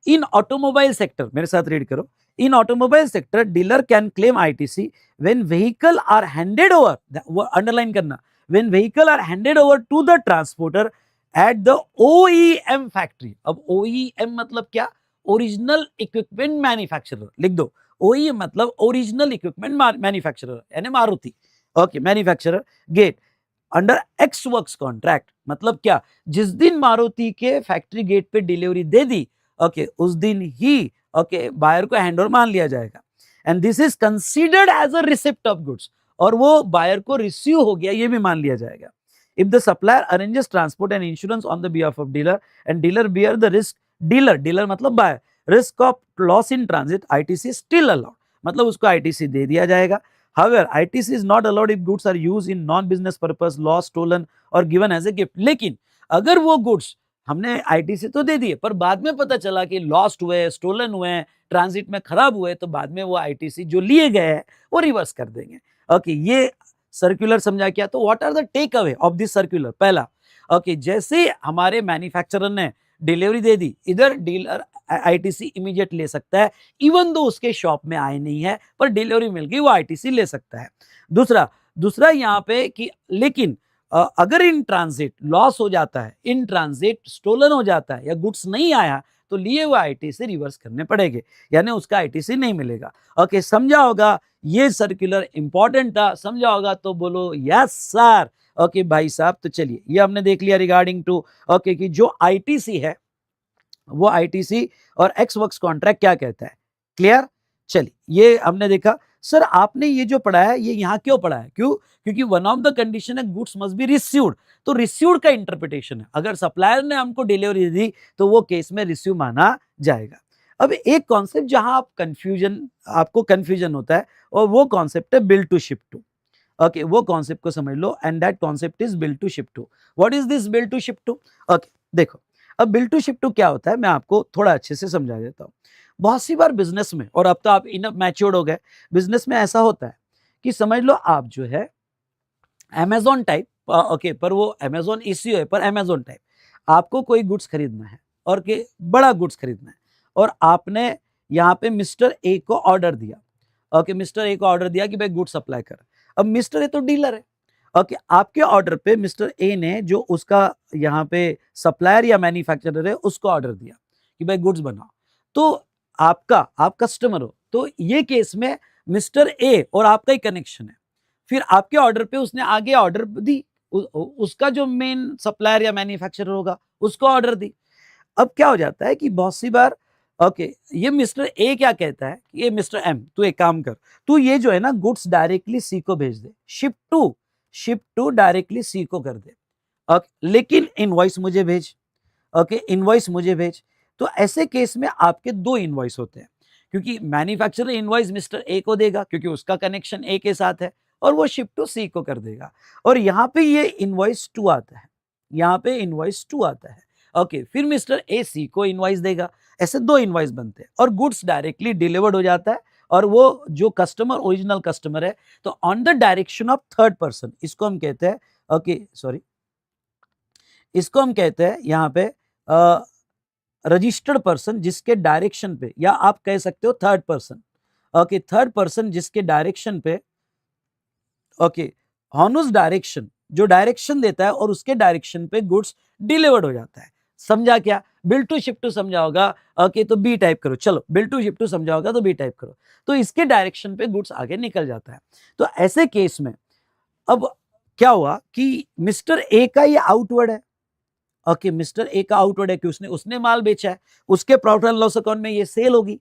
इन ऑटोमोबाइल सेक्टर, मेरे साथ रीड करो, in automobile sector dealer can claim ITC when vehicle are handed over, वो अंडरलाइन करना, when vehicle are handed over to the transporter at the OEM factory. अब OEM मतलब क्या? ओरिजिनल इक्विपमेंट मैन्युफैक्चरर, लिख दो। OEM मतलब original equipment manufacturer, यानी Maruti. Okay, manufacturer gate under ex works contract, मतलब क्या? जिस दिन मारुति के फैक्ट्री गेट पे डिलीवरी दे दी, ओके, उस दिन ही, ओके, बायर को हैंडओवर मान लिया जाएगा। And this is considered as a receipt of goods, और वो बायर को रिसीव हो गया, ये भी मान लिया जाएगा। If the supplier arranges transport and insurance on the behalf of dealer and dealer bear the risk, dealer मतलब buyer, risk of loss in transit, ITC still allowed, मतलब उसको आईटीसी दे दिया जाएगा। However, ITC is not allowed if goods are used in non-business purpose, lost, stolen or given as a gift. लेकिन अगर वो goods हमने ITC तो दे दिए, पर बाद में पता चला कि लॉस्ट हुए, स्टोलन हुए, ट्रांजिट में खराब हुए, तो बाद में वो आईटीसी जो लिए गए हैं वो रिवर्स कर देंगे। ओके, ये सर्कुलर समझा क्या? तो what are the take away of this circular? पहला, ओके, जैसे हमारे मैन्युफैक्चरर ने डिलीवरी दे दी, इधर डीलर आईटीसी इमीडिएट ले सकता है, इवन दो उसके शॉप में आए नहीं है, पर डिलीवरी मिल गई, वो आईटीसी ले सकता है। दूसरा यहाँ पे कि लेकिन अगर इन ट्रांजिट लॉस हो जाता है, इन ट्रांजिट स्टोलन हो जाता है या गुड्स नहीं आया, तो लिए हुए आईटीसी रिवर्स करने पड़ेंगे, यानी उसका आईटीसी नहीं मिलेगा। ओके, समझा होगा? ये सर्कुलर इंपॉर्टेंट था, समझा होगा तो बोलो यस सर। ओके भाई साहब, तो चलिए ये हमने देख लिया रिगार्डिंग टू ओके कि जो आईटीसी है वो आईटीसी और एक्स वर्क्स कॉन्ट्रैक्ट क्या कहता है। क्लियर? चलिए ये हमने देखा। सर आपने ये जो पढ़ा है ये यहाँ क्यों पढ़ा है? क्यों? क्योंकि वन ऑफ द कंडीशन है गुड्स मस्ट बी रिसीव्ड, तो रिसीव्ड का इंटरप्रिटेशन है। अगर सप्लायर ने हमको डिलीवरी दी तो वो केस में रिसीव माना जाएगा। अब एक कॉन्सेप्ट जहां आपको कंफ्यूजन होता है, और वो कॉन्सेप्ट है bill to ship to. Okay, वो कॉन्सेप्ट को समझ लो, and that concept is bill to ship to. What is this bill to ship to? Okay, देखो अब बिल टू शिप टू क्या होता है, मैं आपको थोड़ा अच्छे से समझा देता हूँ। बहुत सी बार बिजनेस में, और अब तो आप इनफ मैच्योर्ड हो गए, बिजनेस में ऐसा होता है कि समझ लो आप जो है अमेजोन टाइप, ओके, पर वो अमेजोन ईसीओ है, पर अमेजोन टाइप आपको कोई गुड्स खरीदना है, और के बड़ा गुड्स खरीदना है, और आपने यहाँ पे मिस्टर ए को ऑर्डर दिया। ओके, मिस्टर ए को ऑर्डर दिया कि भाई गुड्स सप्लाई कर। अब मिस्टर ए तो डीलर है। ओके, आपके ऑर्डर पे मिस्टर ए ने जो उसका यहाँ पे सप्लायर या मैन्युफैक्चरर है उसको ऑर्डर दिया कि भाई गुड्स बनाओ, तो आप कस्टमर हो, तो ये केस में मिस्टर ए और आपका ही कनेक्शन है। फिर आपके ऑर्डर पे उसने आगे ऑर्डर दी, उसका जो मेन सप्लायर या मैन्युफैक्चरर होगा उसको ऑर्डर दी। अब क्या हो जाता है कि बहुत सी बार ओके ये मिस्टर ए क्या कहता है कि ये मिस्टर एम तू एक काम कर, तू ये जो है ना गुड्स डायरेक्टली सी को भेज दे, शिप टू डायरेक्टली सी को कर दे। ओके, लेकिन इनवॉइस मुझे भेज। ओके, इनवॉइस मुझे भेज। तो ऐसे केस में आपके दो इनवॉइस होते हैं, क्योंकि मैन्युफैक्चरर इनवॉइस मिस्टर ए को देगा क्योंकि उसका कनेक्शन ए के साथ है, और वो शिप टू सी को कर देगा, और यहाँ पे ये इनवॉइस टू आता है, यहाँ पे इनवॉइस टू आता है। ओके, फिर मिस्टर ए सी को इनवॉइस देगा, ऐसे दो इनवॉइस बनते हैं, और गुड्स डायरेक्टली डिलीवर्ड हो जाता है, और वो जो कस्टमर ओरिजिनल कस्टमर है, तो on the direction of third person, इसको हम कहते हैं ओके सॉरी, इसको हम कहते हैं यहाँ पे रजिस्टर्ड पर्सन, जिसके डायरेक्शन पे, या आप कह सकते हो third person. Okay, third person जिसके डायरेक्शन पे, ओके, ऑन उस डायरेक्शन, जो डायरेक्शन देता है और उसके डायरेक्शन पे गुड्स डिलीवर्ड हो जाता है। समझा क्या? बिल टू शिप टू समझा होगा। ओके, तो बी टाइप करो, चलो बिल टू शिप टू समझा होगा तो बी टाइप करो, तो इसके डायरेक्शन पे गुड्स आगे निकल जाता है। तो ऐसे केस में अब क्या हुआ कि मिस्टर ए का ये आउटवर्ड है। ओके, मिस्टर ए का आउटवर्ड है कि उसने माल बेचा है, उसके प्रॉफिट एंड लॉस अकाउंट में ये सेल होगी,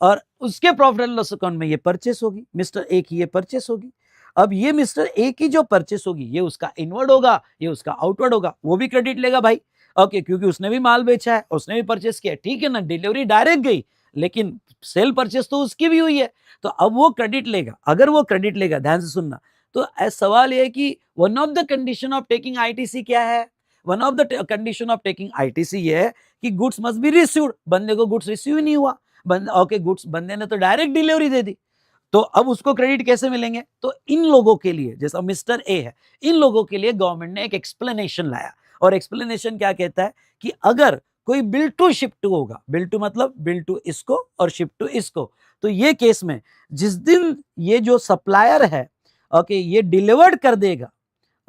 और उसके प्रॉफिट एंड लॉस अकाउंट में ये परचेस होगी, मिस्टर ए की ये परचेस होगी। अब ये मिस्टर ए की जो परचेस होगी ये उसका इनवर्ड होगा, ये उसका आउटवर्ड होगा, वो भी क्रेडिट लेगा भाई। ओके, क्योंकि उसने भी माल बेचा है, उसने भी परचेस किया, ठीक है ना, डिलीवरी डायरेक्ट गई, लेकिन सेल परचेस तो उसकी भी हुई है, तो अब वो क्रेडिट लेगा। अगर वो क्रेडिट लेगा, ध्यान से सुनना, तो सवाल ये है कि one of the condition of taking ITC क्या है? One of the condition of taking ITC ये है कि गुड्स मस्ट बी रिसीव्ड। बंदे को गुड्स रिसीव ही नहीं हुआ, ओके, गुड्स बंदे ने तो डायरेक्ट डिलीवरी दे दी, तो अब उसको क्रेडिट कैसे मिलेंगे? तो इन लोगों के लिए, जैसा मिस्टर ए है, इन लोगों के लिए गवर्नमेंट ने एक एक्सप्लेनेशन लाया, और एक्सप्लेनेशन क्या कहता है कि अगर कोई बिल टू शिप टू होगा, बिल टू मतलब बिल टू इसको और शिप टू इसको, तो ये केस में जिस दिन ये जो सप्लायर है, ओके, ये डिलीवर्ड कर देगा,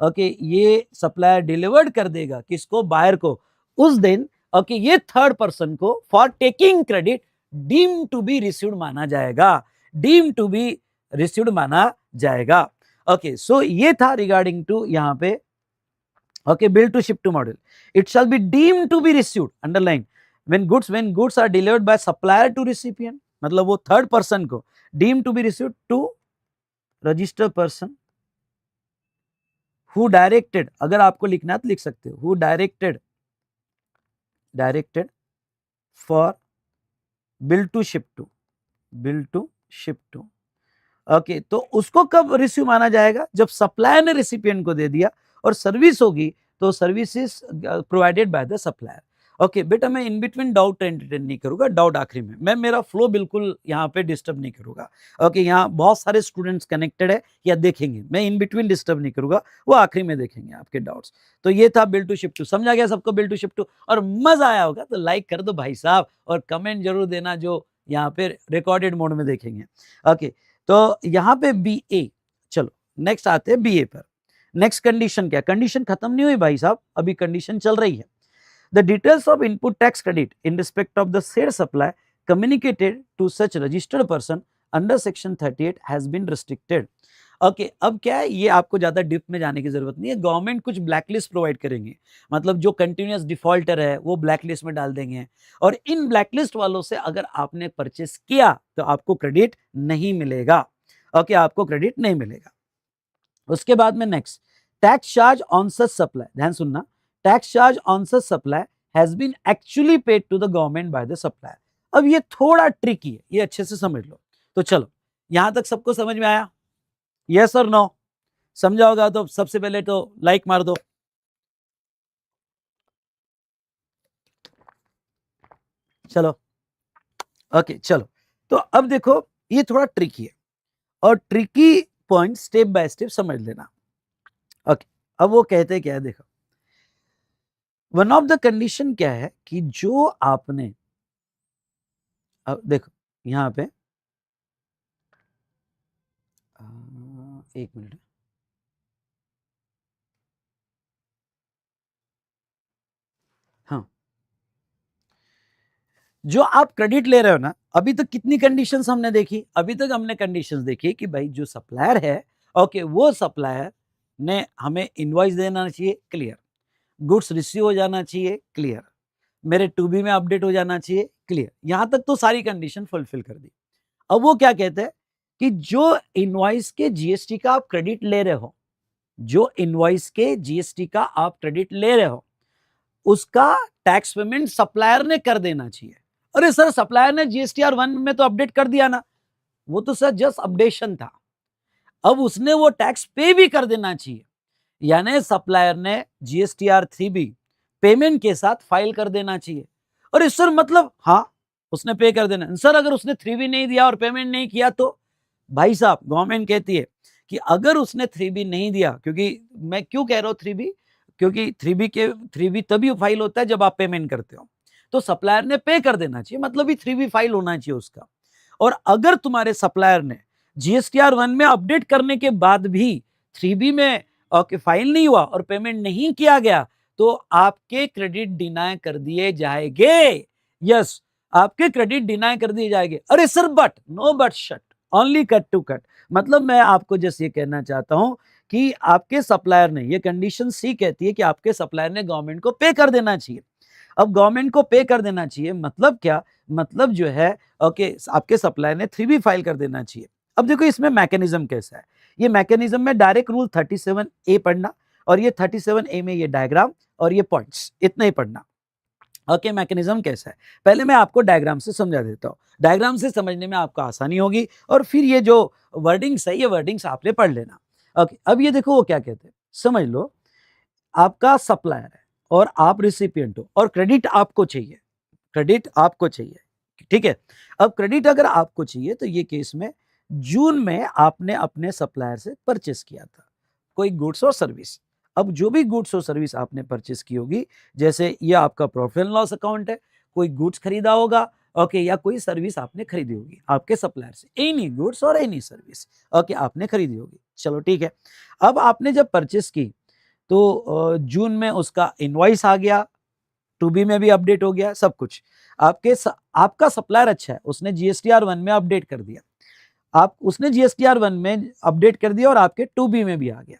ओके, ये सप्लायर डिलीवर्ड कर देगा किसको? बायर को, उस दिन ओके ये थर्ड पर्सन को for taking credit deem to be received माना जाएगा, डीम टू बी रिसीव्ड माना जाएगा। ओके, सो ये था रिगार्डिंग टू यहाँ पे okay bill to ship to model. It shall be deem to be received, underline, when goods are delivered by supplier to recipient, मतलब वो थर्ड पर्सन को deem to be received to register person who directed, अगर आपको लिखना है तो लिख सकते हो, who directed for bill to ship to। Okay, तो उसको कब रिसीव माना जाएगा? जब सप्लायर ने रिसिपिएंट को दे दिया, और सर्विस होगी तो services provided by the supplier. Okay बेटा, मैं इन बिटवीन डाउट एंटरटेन नहीं करूंगा, डाउट आखिरी में, मैं मेरा फ्लो बिल्कुल यहाँ पे डिस्टर्ब नहीं करूंगा। ओके, यहाँ बहुत सारे स्टूडेंट्स कनेक्टेड है या देखेंगे, मैं इन बिटवीन डिस्टर्ब नहीं करूंगा, वो आखिरी में देखेंगे आपके डाउट्स। तो ये था बिल्ड टू शिफ्ट टू, समझा गया सबको बिल्ड टू शिफ्ट टू? और मजा आया होगा तो लाइक कर दो भाई साहब, और कमेंट जरूर देना जो यहाँ पे रिकॉर्डेड मोड में देखेंगे। ओके, तो यहाँ पे बी ए, चलो नेक्स्ट आते हैं बी ए पर। नेक्स्ट कंडीशन क्या? कंडीशन खत्म नहीं हुई भाई साहब, अभी कंडीशन चल रही है। The details of input tax credit in respect of the said supply communicated to such registered person under section 38 has been restricted. Okay अब क्या है, ये आपको ज्यादा डिप में जाने की जरूरत नहीं है। गवर्नमेंट कुछ ब्लैकलिस्ट प्रोवाइड करेंगे, मतलब जो कंटिन्यूअस डिफॉल्टर है वो ब्लैकलिस्ट में डाल देंगे, और इन ब्लैकलिस्ट वालों से अगर आपने परचेस किया तो आपको क्रेडिट नहीं मिलेगा। ओके, आपको क्रेडिट नहीं मिलेगा। उसके बाद में next, tax charge on such supply, ध्यान सुनना, tax charge on such supply has been actually paid to the government by the supplier. अब ये थोड़ा ट्रिकी है, ये अच्छे से समझ लो। तो चलो, यहां तक सबको समझ में आया? यस और नो? समझा होगा तो सबसे पहले तो लाइक मार दो। चलो ओके, चलो तो अब देखो, ये थोड़ा ट्रिकी है, और tricky point step by step समझ लेना। ओके, अब वो कहते क्या है, देखो, वन ऑफ द कंडीशन क्या है कि जो आपने, अब देखो यहां पे एक मिनट, हाँ, जो आप क्रेडिट ले रहे हो ना, अभी तक कितनी कंडीशंस हमने देखी? अभी तक हमने कंडीशंस देखी कि भाई जो सप्लायर है, ओके, वो सप्लायर ने हमें इनवॉइस देना चाहिए, क्लियर, गुड्स रिसीव हो जाना चाहिए, क्लियर, मेरे टू बी में अपडेट हो जाना चाहिए, क्लियर, यहां तक तो सारी कंडीशन फुलफिल कर दी। अब वो क्या कहते हैं कि जो इनवॉइस के जीएसटी का आप क्रेडिट ले रहे हो, जो इनवॉइस के जीएसटी का आप क्रेडिट ले रहे हो, उसका टैक्स पेमेंट सप्लायर ने कर देना चाहिए। अरे सर, सप्लायर ने जीएसटीआर 1 में तो अपडेट कर दिया ना, वो तो सर जस्ट अपडेशन था, अब उसने वो टैक्स पे भी कर देना चाहिए, यानी सप्लायर ने जीएसटीआर 3B पेमेंट के साथ फाइल कर देना चाहिए। अरे सर मतलब, हाँ, उसने पे कर देना। सर अगर उसने 3B नहीं दिया और पेमेंट नहीं किया तो? भाई साहब, गवर्नमेंट कहती है कि अगर उसने 3B नहीं दिया, क्योंकि मैं क्यों कह रहा हूं 3B, क्योंकि 3B तभी फाइल होता है जब आप पेमेंट करते हो, तो सप्लायर ने पे कर देना चाहिए, मतलब ही 3B फाइल होना चाहिए उसका। और अगर तुम्हारे सप्लायर ने जीएसटीआर 1 में अपडेट करने के बाद भी 3B में फाइल नहीं हुआ और पेमेंट नहीं किया गया, तो आपके क्रेडिट डिनाय कर दिए जाएंगे। यस, आपके क्रेडिट डिनाय कर दिए जाएंगे। अरे sir but, no but shut, only cut to cut, मतलब मैं आपको जस्ट ये कहना चाहता हूं कि आपके सप्लायर ने, ये कंडीशन सी कहती है कि आपके सप्लायर ने गवर्नमेंट को पे कर देना चाहिए। अब गवर्नमेंट को पे कर देना चाहिए मतलब क्या? मतलब जो है, ओके, आपके सप्लायर ने 3B फाइल कर देना चाहिए। अब देखो इसमें मैकेनिज्म कैसा है, ये मैकेनिज्म में डायरेक्ट रूल 37A पढ़ना, और ये 37A में ये डायग्राम और ये पॉइंट्स, इतना ही पढ़ना। ओके, मैकेनिज्म कैसा है पहले मैं आपको डायग्राम से समझा देता हूँ, डायग्राम से समझने में आपको आसानी होगी, और फिर ये जो वर्डिंग्स है, ये वर्डिंग्स आपने पढ़ लेना। ओके, अब ये देखो वो क्या कहते हैं, समझ लो, आपका सप्लायर है और आप रिसिपिएंट हो, और क्रेडिट आपको चाहिए, क्रेडिट आपको चाहिए, ठीक है। अब क्रेडिट अगर आपको चाहिए तो ये केस में जून में आपने अपने सप्लायर से परचेस किया था कोई गुड्स और सर्विस। अब जो भी गुड्स और सर्विस आपने परचेस की होगी, जैसे ये आपका प्रॉफिट एंड लॉस अकाउंट है, कोई गुड्स खरीदा होगा, ओके, या कोई सर्विस आपने खरीदी होगी आपके सप्लायर से, एनी गुड्स और एनी सर्विस, ओके, आपने खरीदी होगी, चलो ठीक है। अब आपने जब परचेस की तो जून में उसका इनवॉइस आ गया, 2B में भी अपडेट हो गया, सब कुछ आपका सप्लायर अच्छा है, उसने जीएसटीआर 1 में अपडेट कर दिया, उसने जीएसटीआर 1 में अपडेट कर दिया और आपके 2B में भी आ गया।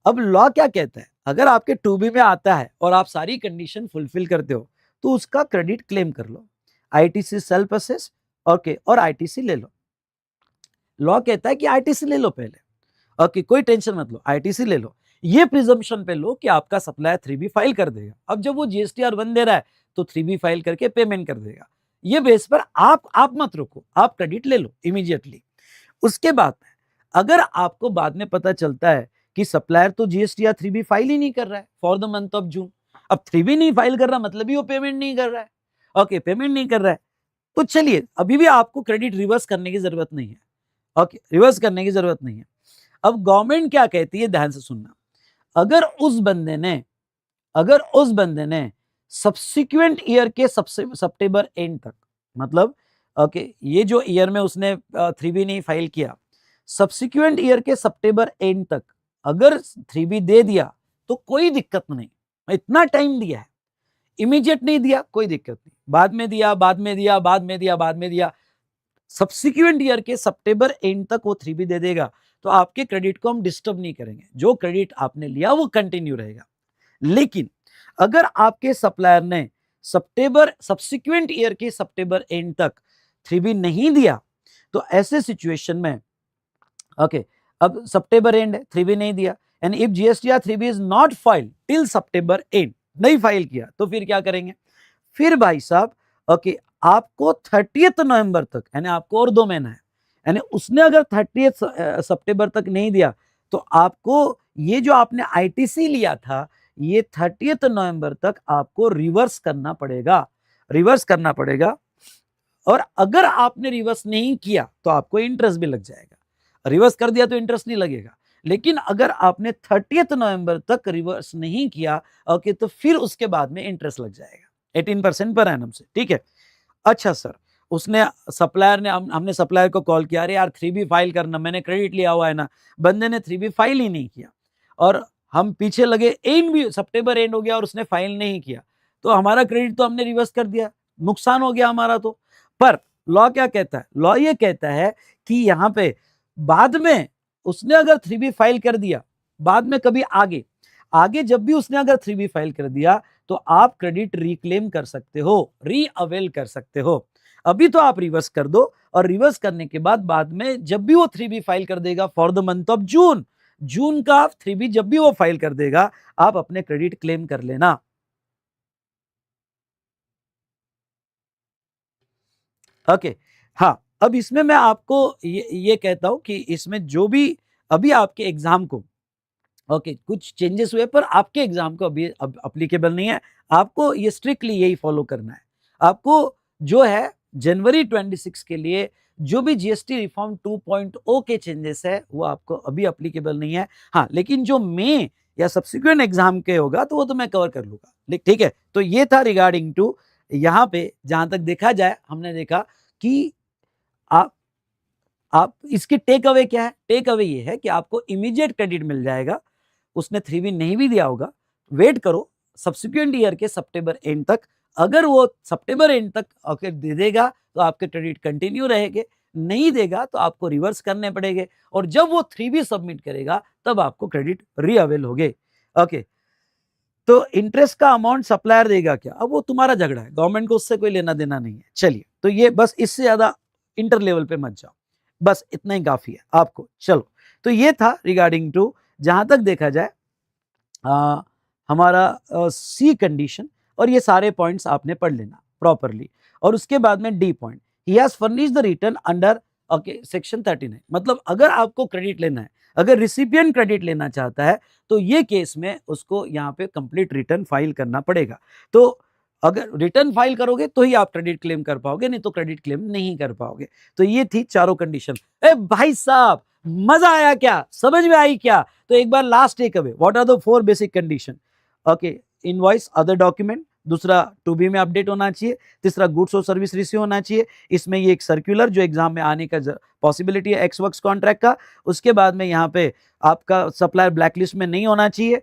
अब लॉ क्या कहता है, अगर आपके 2B में आता है और आप सारी कंडीशन फुलफिल करते हो तो उसका क्रेडिट क्लेम कर लो, आईटीसी सेल्फ असेस, ओके, और आईटीसी ले लो। लॉ कहता है कि आईटीसी ले लो पहले, ओके, कोई टेंशन मत लो, आईटीसी ले लो, ये प्रिजम्पशन पे लो कि आपका सप्लायर 3B फाइल कर देगा। अब जब वो जीएसटीआर 1 दे रहा है तो 3B फाइल करके पेमेंट कर देगा, ये बेस पर आप मत रुको, आप क्रेडिट ले लो इमीडिएटली। उसके बाद अगर आपको बाद में पता चलता है कि सप्लायर तो जीएसटीआर 3B फाइल ही नहीं कर रहा है for the month of June, अब 3B नहीं फाइल कर रहा मतलब ही वो पेमेंट नहीं कर रहा है। ओके, पेमेंट नहीं कर रहा है, तो चलिए अभी भी आपको क्रेडिट रिवर्स करने की जरूरत नहीं है। ओके, रिवर्स करने की जरूरत नहीं है। अब गवर्नमेंट क्या कहती है, ध्यान से सुनना। अगर उस बंदे ने सब्सिक्वेंट ईयर के सबसे सितंबर एंड तक, मतलब ओके, ये जो ईयर में उसने 3B नहीं फाइल किया, सब्सिक्वेंट ईयर के सितंबर एंड तक अगर 3B दे दिया तो कोई दिक्कत नहीं, इतना टाइम दिया है, इमीडिएट नहीं दिया कोई दिक्कत नहीं, बाद में दिया, बाद में दिया, बाद में दिया, बाद में दिया, सब्सिक्वेंट ईयर के सितंबर एंड तक वो 3B दे देगा, तो आपके क्रेडिट को हम डिस्टर्ब नहीं करेंगे, जो क्रेडिट आपने लिया वो कंटिन्यू रहेगा। लेकिन अगर आपके सप्लायर ने सब्सिक्वेंट ईयर के सितंबर एंड तक 3B नहीं दिया, तो ऐसे सिचुएशन में ओके, अब सितंबर एंड 3B नहीं दिया, and if GSTR 3B is not filed till September and, नहीं फाइल किया, तो फिर क्या करेंगे? फिर भाई साहब ओके, आपको 30 नवंबर तक, यानी आपको और 2 महीना है, यानी उसने अगर 30 सितंबर तक नहीं दिया, तो आपको ये जो आपने आईटीसी लिया था, ये 30 नवंबर तक आपको रिवर्स करना पड़ेगा, रिवर्स करना पड़ेगा। और अगर आपने रिवर्स नहीं किया तो आपको इंटरेस्ट भी लग जाएगा, रिवर्स कर दिया तो इंटरेस्ट नहीं लगेगा, लेकिन अगर आपने 30 नवंबर तक रिवर्स नहीं किया ओके, तो फिर उसके बाद में इंटरेस्ट लग जाएगा 18% पर एनम से, ठीक है। अच्छा सर, उसने सप्लायर ने हमने सप्लायर को कॉल किया, अरे यार 3B फाइल करना, मैंने क्रेडिट लिया हुआ है ना, बंदे ने 3B फाइल ही नहीं किया, और हम पीछे लगे, एंड भी सितंबर एंड हो गया और उसने फाइल नहीं किया, तो हमारा क्रेडिट तो हमने रिवर्स कर दिया, नुकसान हो गया हमारा। तो पर लॉ क्या कहता है? लॉ ये कहता है कि यहाँ पे बाद में उसने अगर 3B फाइल कर दिया, बाद में कभी आगे आगे जब भी उसने अगर 3B फाइल कर दिया, तो आप क्रेडिट रिक्लेम कर सकते हो, रीअवेल कर सकते हो। अभी तो आप रिवर्स कर दो, और रिवर्स करने के बाद में जब भी वो 3B फाइल कर देगा for the month of June का 3B जब भी वो फाइल कर देगा, आप अपने क्रेडिट क्लेम कर लेना। ओके, हाँ, अब इसमें मैं आपको ये कहता हूं कि इसमें जो भी अभी आपके एग्जाम को ओके कुछ चेंजेस हुए, पर आपके एग्जाम को अभी अब अप्लीकेबल नहीं है, आपको ये स्ट्रिक्टली यही फॉलो करना है। आपको जो है जनवरी 26 के लिए जो भी जीएसटी रिफॉर्म 2.0 के चेंजेस है वो आपको अभी अप्लीकेबल नहीं है। हाँ, लेकिन जो मई या सब्सिक्वेंट एग्जाम के होगा तो वो तो मैं कवर कर लूंगा, ठीक है। तो ये था रिगार्डिंग टू, यहाँ पे जहां तक देखा जाए हमने देखा कि आप इसकी टेक अवे क्या है? टेक अवे ये है कि आपको इमीडिएट क्रेडिट मिल जाएगा। उसने 3B नहीं भी दिया होगा, वेट करो सब्सिक्वेंट ईयर के सितंबर एंड तक, अगर वो सितंबर एंड तक ओके दे देगा तो आपके क्रेडिट कंटिन्यू रहेंगे, नहीं देगा तो आपको रिवर्स करने पड़ेंगे, और जब वो 3B सबमिट करेगा तब आपको क्रेडिट रीअवेल होंगे। ओके, तो इंटरेस्ट का अमाउंट सप्लायर देगा क्या, अब वो तुम्हारा झगड़ा है, गवर्नमेंट को उससे कोई लेना देना नहीं है। चलिए, तो ये बस, इससे ज्यादा इंटर लेवल पे मत जाओ, बस इतना ही काफी है आपको। चलो, तो ये था रिगार्डिंग टू, जहां तक देखा जाए हमारा सी कंडीशन, और ये सारे पॉइंट्स आपने पढ़ लेना प्रॉपरली। और उसके बाद में D point, he has furnished the return under okay section 39, मतलब अगर आपको क्रेडिट लेना है, अगर रिसिपिएंट क्रेडिट लेना चाहता है, तो ये केस में उसको यहाँ पे कंप्लीट रिटर्न फाइल करना पड़ेगा। तो अगर रिटर्न फाइल करोगे तो ही आप क्रेडिट क्लेम कर पाओगे, नहीं तो क्रेडिट क्लेम नहीं कर पाओगे। तो ये थी चारों कंडीशन। ए भाई साहब, मजा आया क्या, समझ में आई क्या? तो एक बार last take away, what are the 4 basic condition? Okay, invoice other document, दूसरा 2B में अपडेट होना चाहिए, तीसरा गुड्स और सर्विस रिसीव होना चाहिए, इसमें ये एक सर्कुलर जो एग्जाम में आने का पॉसिबिलिटी है एक्स वर्क्स कॉन्ट्रैक्ट का। उसके बाद में यहाँ पे आपका सप्लायर ब्लैकलिस्ट में नहीं होना चाहिए,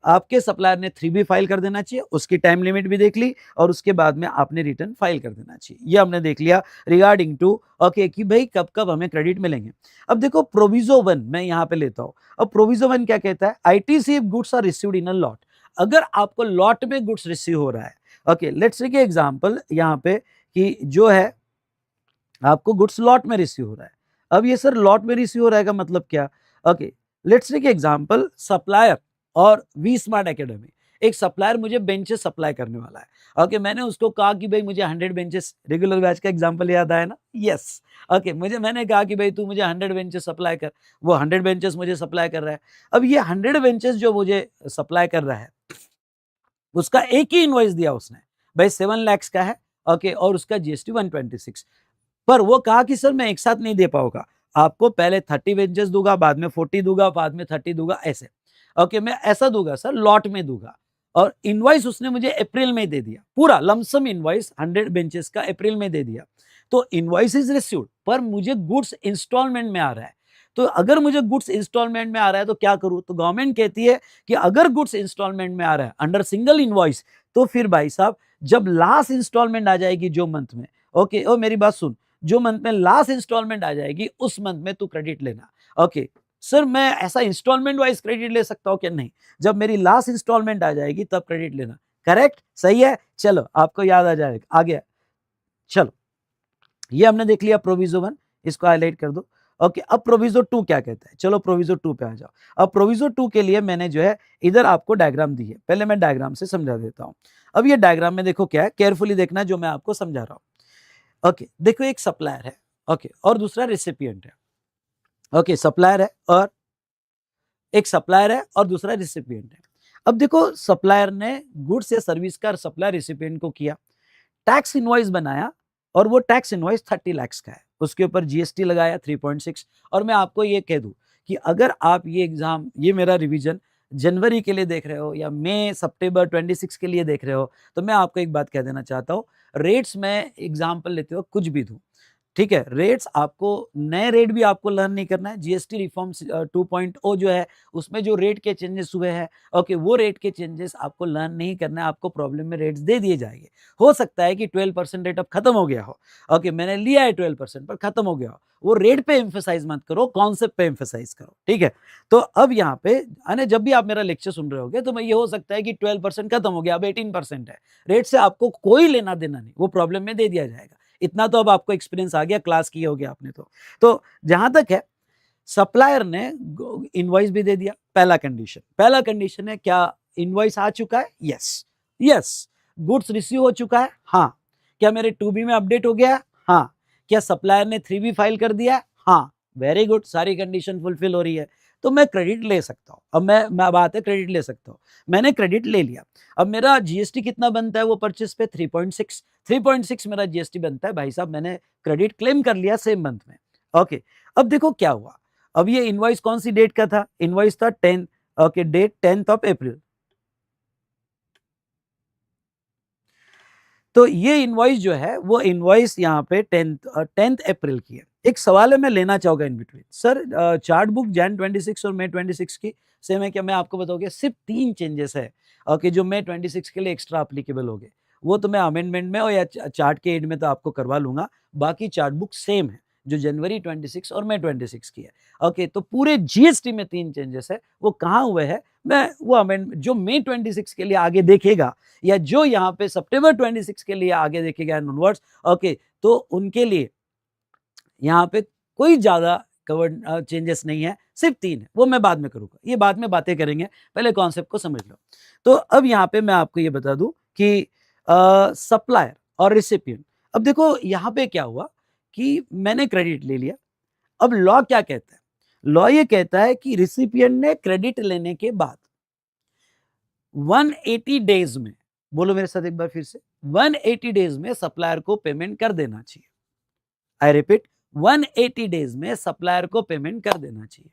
आपके सप्लायर ने 3B फाइल कर देना चाहिए, उसकी टाइम लिमिट भी देख ली, और उसके बाद में आपने रिटर्न फाइल कर देना चाहिए। ये हमने देख लिया रिगार्डिंग टू ओके कि भाई कब कब हमें क्रेडिट मिलेंगे। अब देखो प्रोविजो 1 मैं यहाँ पे लेता हूँ। अब प्रोविजो 1 क्या कहता है? ITC goods are received in a lot, अगर आपको लॉट में गुड्स रिसीव हो रहा है, ओके लेट्स टेक एग्जांपल यहाँ पे कि जो है आपको गुड्स लॉट में रिसीव हो रहा है। अब ये सर लॉट में रिसीव हो रहा है का मतलब क्या? Okay, let's take example supplier और वी स्मार्ट एकेडमी, एक सप्लायर मुझे बेंचेस सप्लाई करने वाला है। ओके, मैंने उसको कहा कि भाई मुझे 100 बेंचेस, रेगुलर बैच का एग्जांपल याद आया ना? यस। ओके, मैंने कहा कि भाई तू मुझे 100 बेंचेस सप्लाई कर, वो 100 बेंचेस मुझे सप्लाई कर रहा है। अब ये 100 बेंचेस जो मुझे सप्लाई कर रहा है, उसका एक ही इनवॉइस दिया उसने, भाई 7 लाख का है, ओके, और उसका जीएसटी 126, पर वो कहा कि सर मैं एक साथ नहीं दे पाऊंगा, आपको पहले 30 वेंचर्स दूंगा, बाद में 40 दूंगा, बाद में 30 दूंगा, ऐसे। ओके, मैं ऐसा दूंगा सर, लॉट में दूंगा। और इनवॉइस उसने मुझे अप्रैल में दे दिया, पूरा लमसम इनवॉइस 100 बेंचेस का अप्रैल में दे दिया। तो इनवॉइस इज रिसीव्ड, पर मुझे गुड्स इंस्टॉलमेंट में आ रहा है। तो अगर मुझे गुड्स इंस्टॉलमेंट में आ रहा है तो क्या करूं? तो गवर्नमेंट कहती है कि अगर गुड्स इंस्टॉलमेंट में आ रहा है अंडर सिंगल इनवॉइस, तो फिर भाई साहब जब लास्ट इंस्टॉलमेंट आ जाएगी जो मंथ में, ओके, ओ मेरी बात सुन, जो मंथ में लास्ट इंस्टॉलमेंट आ जाएगी उस मंथ में तू क्रेडिट लेना। ओके सर, मैं ऐसा इंस्टॉलमेंट वाइज क्रेडिट ले सकता हूं क्या? नहीं, जब मेरी लास्ट इंस्टॉलमेंट आ जाएगी तब क्रेडिट लेना। करेक्ट, सही है। चलो आपको याद आ जाएगा, आ गया। चलो ये हमने देख लिया प्रोविजो 1, इसको हाईलाइट कर दो। ओके, अब प्रोविजो 2 क्या कहता है? चलो प्रोविजो 2 पे आ जाओ। अब प्रोविजो 2 के लिए मैंने जो है इधर आपको डायग्राम दी है, पहले मैं डायग्राम से समझा देता हूं। अब ये डायग्राम में देखो क्या है, केयरफुली देखना जो मैं आपको समझा रहा हूं। ओके, देखो एक सप्लायर है, ओके, और दूसरा रिसिपिएंट है। ओके, सप्लायर है और एक सप्लायर है और दूसरा रिसिपिएंट है। अब देखो सप्लायर ने गुड्स या सर्विस का सप्लाई रिसिपिएंट को किया, टैक्स इनवॉइस बनाया, और वो टैक्स इनवॉइस 30 लाख का है, उसके ऊपर जीएसटी लगाया 3.6। और मैं आपको ये कह दूं कि अगर आप ये एग्जाम, ये मेरा रिवीजन जनवरी के लिए देख रहे हो या मई सितंबर 26 के लिए देख रहे हो, तो मैं आपको एक बात कह देना चाहता हूँ, रेट्स में एग्जाम्पल लेते हो कुछ भी दूं, ठीक है, रेट्स आपको, नए रेट भी आपको लर्न नहीं करना है। जीएसटी रिफॉर्म 2.0 जो है उसमें जो रेट के चेंजेस हुए हैं, ओके, वो रेट के चेंजेस आपको लर्न नहीं करना है, आपको प्रॉब्लम में रेट्स दे दिए जाएंगे। हो सकता है कि 12% रेट अब खत्म हो गया हो, ओके, मैंने लिया है 12% पर खत्म हो गया हो, वो रेट पे एम्फेसाइज मत करो, कॉन्सेप्ट पे एम्फेसाइज करो, ठीक है। तो अब यहाँ पे यानी जब भी आप मेरा लेक्चर सुन रहे होगे तो मैं ये हो सकता है कि 12% खत्म हो गया, अब 18% है, रेट से आपको कोई लेना देना नहीं, वो प्रॉब्लम में दे दिया जाएगा। इतना तो अब आपको एक्सपीरियंस आ गया, क्लास किए हो गया आपने। तो जहां तक है, सप्लायर ने इनवॉइस भी दे दिया, पहला कंडीशन है क्या? इनवॉइस आ चुका है, यस, यस। गुड्स रिसीव हो चुका है, हाँ। क्या मेरे 2B में अपडेट हो गया? हाँ। क्या सप्लायर ने 3B फाइल कर दिया? हाँ, वेरी गुड, सारी कंडीशन फुलफिल हो रही है, तो मैं क्रेडिट ले सकता हूं। अब मैं बात है क्रेडिट ले सकता हूं, मैंने क्रेडिट ले लिया। अब मेरा जीएसटी कितना बनता है वो परचेस पे? 3.6 मेरा जीएसटी बनता है, भाई साहब मैंने क्रेडिट क्लेम कर लिया सेम मंथ में। ओके, अब देखो क्या हुआ। अब ये इनवॉइस कौन सी डेट का था? इनवॉइस था 10, okay, date 10th of April. तो ये इनवॉइस जो है वो इनवॉइस यहाँ पे 10th अप्रैल की है। एक सवाल है, मैं लेना चाहूंगा in between, sir chart book Jain 26 और मई 26 की सेम है क्या? मैं आपको बताऊंगा, सिर्फ 3 चेंजेस है, ओके, जो मई 26 के लिए एक्स्ट्रा अप्लीकेबल हो गए, वो तो मैं अमेंडमेंट में और या चार्ट के एंड में तो आपको करवा लूंगा। बाकी चार्ट बुक सेम है, जो जनवरी 26 और मई 26 की है। ओके, तो पूरे जीएसटी में 3 चेंजेस है, वो कहाँ हुए हैं? मैं वो अमेंड जो मई 26 के लिए आगे देखेगा या जो यहाँ पे सितंबर 26 के लिए आगे देखेगा ऑनवर्ड्स, ओके, तो उनके लिए यहाँ पे कोई ज्यादा कवर्ड चेंजेस नहीं है, सिर्फ 3 है, वो मैं बाद में करूंगा, ये बाद में बातें करेंगे, पहले कॉन्सेप्ट को समझ लो। तो अब यहाँ पे मैं आपको ये बता दूं कि सप्लायर और रिसिपिएंट, अब देखो यहाँ पे क्या हुआ कि मैंने क्रेडिट ले लिया। अब लॉ क्या कहता है? लॉ ये कहता है कि रिसिपिएंट ने क्रेडिट लेने के बाद 180 डेज में, बोलो मेरे साथ एक बार फिर से, 180 डेज में सप्लायर को पेमेंट कर देना चाहिए। आई रिपीट, 180 डेज में सप्लायर को पेमेंट कर देना चाहिए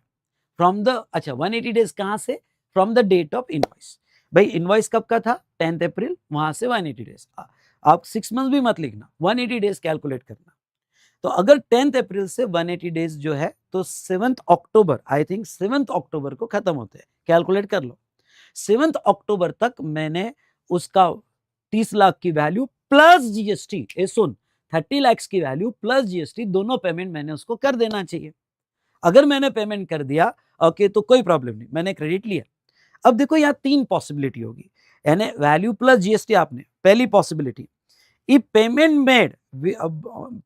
फ्रॉम द, अच्छा 180 डेज कहां से? From the date of invoice. भाई इनवॉइस कब का था? 10th अप्रैल, वहां से 180 डेज। आप 6 मंथ भी मत लिखना, 180 डेज कैलकुलेट करना। तो अगर 10th अप्रैल से 180 डेज जो है तो 7th October, I think 7th अक्टूबर को खत्म होते हैं, कैलकुलेट कर लो। 7th अक्टूबर तक मैंने उसका 30 लाख की वैल्यू प्लस जीएसटी, सुन, 30 लाख की वैल्यू प्लस जीएसटी दोनों पेमेंट मैंने उसको कर देना चाहिए। अगर मैंने पेमेंट कर दिया, ओके, तो कोई प्रॉब्लम नहीं, मैंने क्रेडिट लिया। अब देखो यहाँ 3 पॉसिबिलिटी होगी, यानी वैल्यू प्लस जीएसटी आपने, पहली possibility, if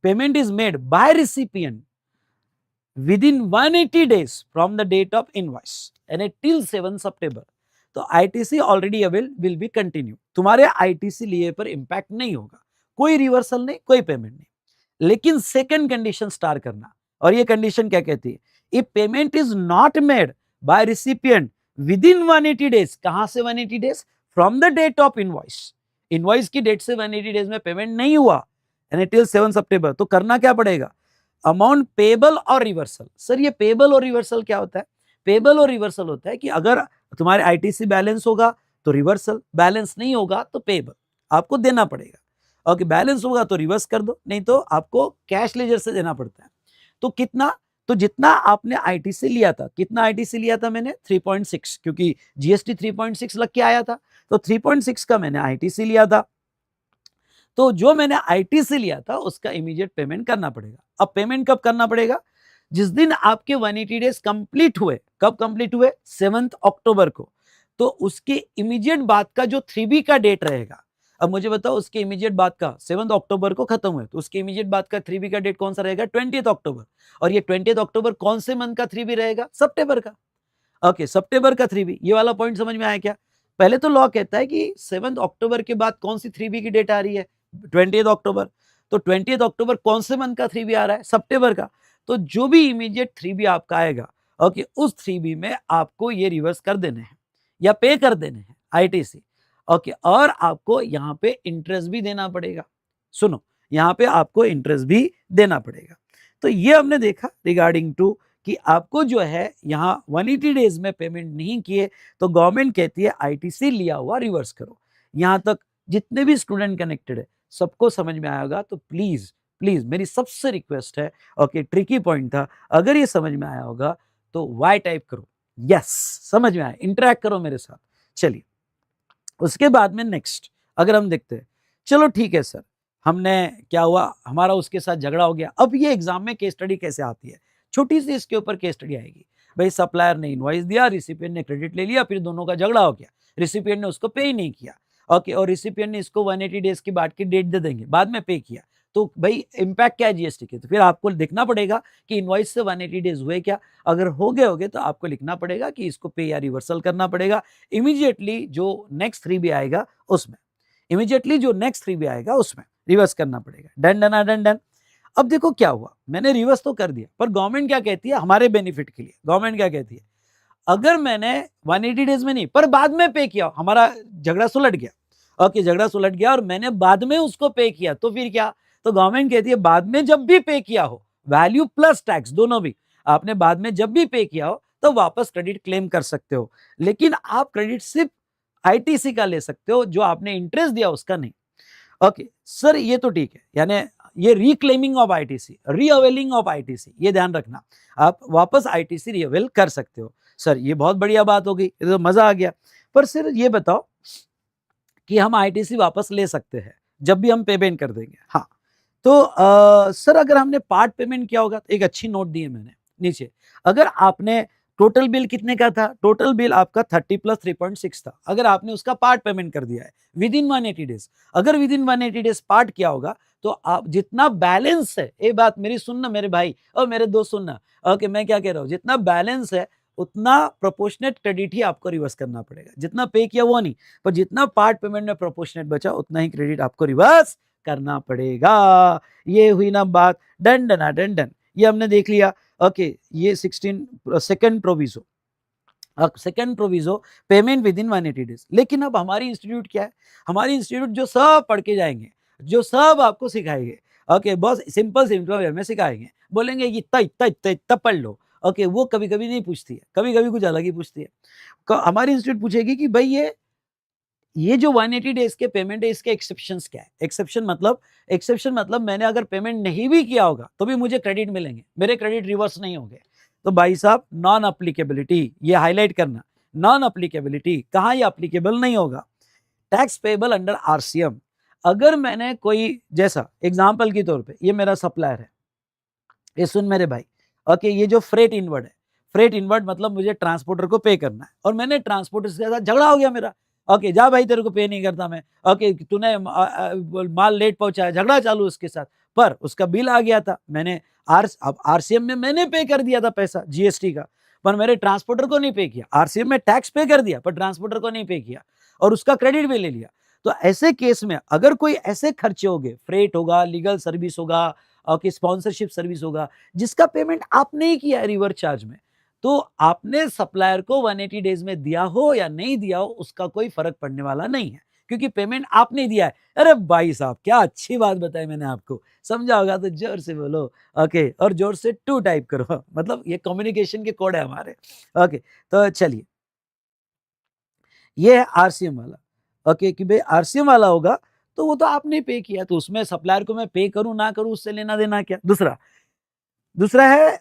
payment is made by recipient within 180 days from the date of invoice and till 7 September, तो ITC already will be continue, तुम्हारे आईटीसी लिए पर इंपैक्ट नहीं होगा, कोई रिवर्सल नहीं, कोई पेमेंट नहीं। लेकिन सेकंड कंडीशन स्टार करना, और ये कंडीशन क्या कहती है? If payment is not made by recipient within 180 days, कहां से 180 days? From the date of invoice, invoice की डेट से 180 डेज में पेमेंट नहीं हुआ यानी टिल 7 सितंबर, तो करना क्या पड़ेगा, अमाउंट पेबल और रिवर्सल। सर ये पेबल और रिवर्सल क्या होता है, पेबल और रिवर्सल होता है कि अगर तुम्हारे आईटीसी बैलेंस होगा तो रिवर्सल, बैलेंस नहीं होगा तो पेबल, आपको देना पड़ेगा। ओके, बैलेंस होगा तो रिवर्स कर दो, नहीं तो आपको कैश लेजर से देना पड़ता है। तो कितना, तो जितना आपने आईटीसी लिया था, कितना आईटीसी लिया था मैंने 3.6, क्योंकि जीएसटी 3.6 लग के आया था, तो 3.6 का मैंने आईटीसी लिया था। तो जो मैंने आईटीसी लिया था उसका इमीडिएट पेमेंट करना पड़ेगा। अब पेमेंट कब करना पड़ेगा, जिस दिन आपके 180 डेज कंप्लीट हुए। कब कंप्लीट हुए, 7 अक्टूबर को। तो उसके इमीडिएट बाद का जो 3B का डेट रहेगा, अब मुझे बताओ उसके इमीडिएट बाद का 7 अक्टूबर को खत्म हुए, तो उसके इमीडिएट बाद का 3B का डेट कौन सा रहेगा, 20 अक्टूबर। और ये 20 अक्टूबर कौन से मंथ का 3B रहेगा, सितंबर का। ओके, सितंबर का 3B, ये वाला पॉइंट समझ में आया क्या। पहले तो लॉ कहता है कि 7 अक्टूबर के बाद कौन सी 3B की डेट आ रही है, 20 अक्टूबर। तो 20 अक्टूबर कौन से मंथ का 3B आ रहा है, सितंबर का। तो जो भी इमीडिएट 3B आपका आएगा, ओके, उस 3B में आपको ये रिवर्स कर देने हैं या पे कर देने हैं आईटीसी। ओके, और आपको यहाँ पे इंटरेस्ट भी देना पड़ेगा। सुनो, यहाँ पे आपको इंटरेस्ट भी देना पड़ेगा। तो ये हमने देखा रिगार्डिंग टू कि आपको जो है यहाँ 180 डेज में पेमेंट नहीं किए तो गवर्नमेंट कहती है आईटीसी लिया हुआ रिवर्स करो। यहाँ तक जितने भी स्टूडेंट कनेक्टेड है सबको समझ में आएगा। तो प्लीज प्लीज मेरी सबसे रिक्वेस्ट है, ओके, ट्रिकी पॉइंट था, अगर ये समझ में आया होगा तो वाई टाइप करो, यस समझ में आया, इंटरेक्ट करो मेरे साथ। चलिए उसके बाद में नेक्स्ट अगर हम देखते हैं, चलो ठीक है सर, हमने क्या हुआ, हमारा उसके साथ झगड़ा हो गया। अब ये एग्जाम में केस स्टडी कैसे आती है, छोटी सी इसके ऊपर केस स्टडी आएगी। भाई सप्लायर ने इनवॉइस दिया, रिसिपिएंट ने क्रेडिट ले लिया, फिर दोनों का झगड़ा हो गया, रिसिपिएंट ने उसको पे ही नहीं किया। ओके, और रिसिपिएंट ने इसको 180 डेज की बाद की डेट दे देंगे, बाद में पे किया, तो भाई इंपैक्ट क्या है जीएसटी के। तो फिर आपको देखना पड़ेगा कि इनवॉइस से 180 डेज हुए क्या, अगर हो गए होगे तो आपको लिखना पड़ेगा कि इसको पे या रिवर्सल करना पड़ेगा। इमीडिएटली जो नेक्स्ट 3B आएगा उसमें, इमीडिएटली जो नेक्स्ट 3B आएगा उसमें रिवर्स करना पड़ेगा। Done done done done. अब देखो क्या हुआ, मैंने रिवर्स तो कर दिया, पर गवर्नमेंट क्या कहती है हमारे बेनिफिट के लिए, गवर्नमेंट क्या कहती है, अगर मैंने 180 डेज में नहीं पर बाद में पे किया, हमारा झगड़ा सुलट गया, ओके, झगड़ा सुलट गया और मैंने बाद में उसको पे किया, तो फिर क्या, तो गवर्नमेंट कहती है बाद में जब भी पे किया हो, वैल्यू प्लस टैक्स दोनों भी, आपने बाद में जब भी पे किया हो तो वापस क्रेडिट क्लेम कर सकते हो, लेकिन आप क्रेडिट सिर्फ आईटीसी का ले सकते हो, जो आपने इंटरेस्ट दिया उसका नहीं। ओके सर, ये तो ठीक है, यानी ये reclaiming of ITC, reavailing of ITC, ये ध्यान रखना, आप वापस आईटीसी रीअवेल कर सकते हो। सर ये बहुत बढ़िया बात हो गई, ये तो मजा आ गया। पर सर ये बताओ कि हम आईटीसी वापस ले सकते हैं जब भी हम पेमेंट कर देंगे, हाँ। तो सर अगर हमने पार्ट पेमेंट किया होगा, तो एक अच्छी नोट दी है मैंने नीचे, अगर आपने टोटल बिल कितने का था, टोटल बिल आपका 30 प्लस 3.6 था, अगर आपने उसका पार्ट पेमेंट कर दिया है विद इन 180 डेज, अगर विद इन 180 डेज पार्ट किया होगा, तो आप जितना बैलेंस है, ये बात मेरी सुनना मेरे भाई और मेरे दोस्त सुनना, ओके, मैं क्या कह रहा हूँ, जितना बैलेंस है उतना प्रोपोर्शनेट क्रेडिट ही आपको रिवर्स करना पड़ेगा, जितना पे किया वो नहीं, पर जितना पार्ट पेमेंट में प्रोपोर्शनेट बचा उतना ही क्रेडिट आपको रिवर्स करना पड़ेगा। ये हुई ना बात, डन डन डन डन, ये हमने देख लिया। ओके, ये 16 second proviso, second proviso payment with in 180 days. लेकिन अब हमारी इंस्टीट्यूट क्या है, हमारी इंस्टीट्यूट जो सब पढ़ के जाएंगे, जो सब आपको सिखाएंगे, ओके, बहुत सिंपल सिंपल वे में सिखाएंगे, बोलेंगे इतना इतना इतना इतना पढ़ लो, ओके, वो कभी कभी नहीं पूछती है, कभी कभी कुछ अलग ही पूछती है। हमारी इंस्टीट्यूट पूछेगी कि भाई ये जो 180 डेज के पेमेंट है इसके एक्सेप्शंस क्या है। एक्सेप्शन मतलब मैंने अगर पेमेंट नहीं भी किया होगा तो भी मुझे क्रेडिट मिलेंगे, मेरे क्रेडिट रिवर्स नहीं होंगे। तो भाई साहब नॉन अप्लीकेबिलिटी, ये हाईलाइट करना, नॉन अप्लीकेबिलिटी, कहाँ ये अप्लीकेबल नहीं होगा, टैक्स पेबल अंडर आरसीएम। अगर मैंने कोई, जैसा एग्जाम्पल के तौर पे ये मेरा सप्लायर है, ये सुन मेरे भाई, ओके, ये जो फ्रेट इनवर्ड है, फ्रेट इनवर्ड मतलब मुझे ट्रांसपोर्टर को पे करना है, और मैंने ट्रांसपोर्टर के साथ झगड़ा हो गया मेरा, ओके, जा भाई तेरे को पे नहीं करता मैं, ओके, तूने माल लेट पहुंचाया, झगड़ा चालू उसके साथ, पर उसका बिल आ गया था, मैंने आरसीएम में मैंने पे कर दिया था पैसा जीएसटी का, पर मेरे ट्रांसपोर्टर को नहीं पे किया, आरसीएम में टैक्स पे कर दिया पर ट्रांसपोर्टर को नहीं पे किया, और उसका क्रेडिट भी ले लिया। तो ऐसे केस में अगर कोई ऐसे खर्चे हो गए, फ्रेट होगा, लीगल सर्विस होगा, ओके, स्पॉन्सरशिप सर्विस होगा, जिसका पेमेंट आप नहीं किया है रिवर्स चार्ज में, तो आपने सप्लायर को 180 डेज में दिया हो या नहीं दिया हो उसका कोई फर्क पड़ने वाला नहीं है, क्योंकि पेमेंट आपने दिया है। अरे भाई साहब क्या अच्छी बात बताई मैंने आपको, समझा होगा तो जोर से बोलो ओके, और जोर से 2 टाइप करो मतलब ये कम्युनिकेशन के कोड है हमारे। ओके, तो चलिए ये है आरसीएम वाला। ओके, कि भाई आरसीएम वाला होगा तो वो तो आपने पे किया, तो उसमें सप्लायर को मैं पे करूं ना करूं उससे लेना देना क्या। दूसरा है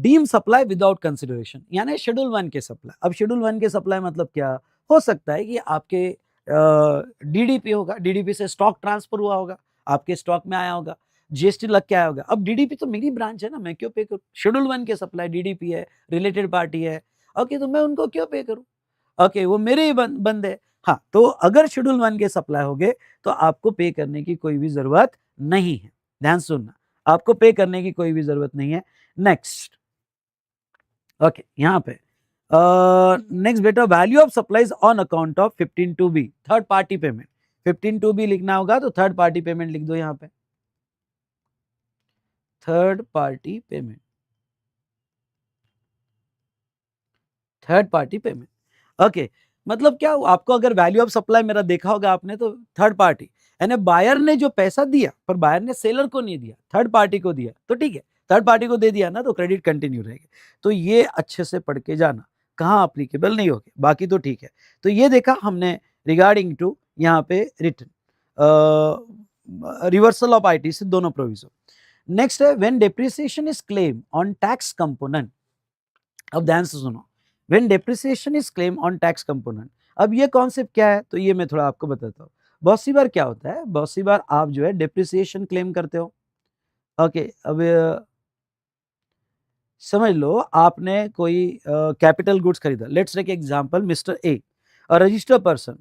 डीम सप्लाई विदाउट कंसिडरेशन, यानी शेड्यूल 1 के सप्लाई। अब शेड्यूल 1 के सप्लाई मतलब क्या हो सकता है कि आपके डीडीपी होगा, डीडीपी से स्टॉक ट्रांसफर हुआ होगा, आपके स्टॉक में आया होगा, जीएसटी लग के आया होगा। अब डीडीपी तो मेरी ब्रांच है ना, मैं क्यों पे करूं। शेड्यूल 1 के सप्लाई डीडीपी है, रिलेटेड पार्टी है, ओके, तो मैं उनको क्यों पे करूं। ओके, वो मेरे ही बंदे। हाँ, तो अगर शेड्यूल 1 के सप्लाई हो गए तो आपको पे करने की कोई भी जरूरत नहीं है। ध्यान सुनना, आपको पे करने की कोई भी जरूरत नहीं है। नेक्स्ट, ओके, यहाँ पे नेक्स्ट बेटा, value of supplies on account of 15(2)(b), third party payment. 15(2)(b) लिखना होगा तो थर्ड पार्टी पेमेंट लिख दो यहाँ पे, third party payment, third party payment. Okay, मतलब क्या, आपको अगर वैल्यू ऑफ सप्लाई मेरा देखा होगा आपने तो थर्ड पार्टी, यानी बायर ने जो पैसा दिया पर बायर ने सेलर को नहीं दिया, थर्ड पार्टी को दिया, तो ठीक है, थर्ड पार्टी को दे दिया ना तो क्रेडिट कंटिन्यू रहेगी। तो ये अच्छे से पढ़ के जाना, कहाँ अप्लीकेबल नहीं होगी, बाकी तो ठीक है। तो ये देखा हमने रिगार्डिंग टू यहाँ पे रिटर्न, रिवर्सल ऑफ आईटीसी, दोनों प्रोविजन। नेक्स्ट है when depreciation is claim on tax component. अब ध्यान से सुनो, when depreciation is claim on tax component. अब ये कॉन्सेप्ट क्या है, तो ये मैं थोड़ा आपको बताता हूँ। बहुत सी बार क्या होता है, बहुत सी बार आप जो है डेप्रिसिएशन क्लेम करते हो। ओके, अब समझ लो आपने कोई कैपिटल गुड्स खरीदा। Let's take example, mister A, a registered person,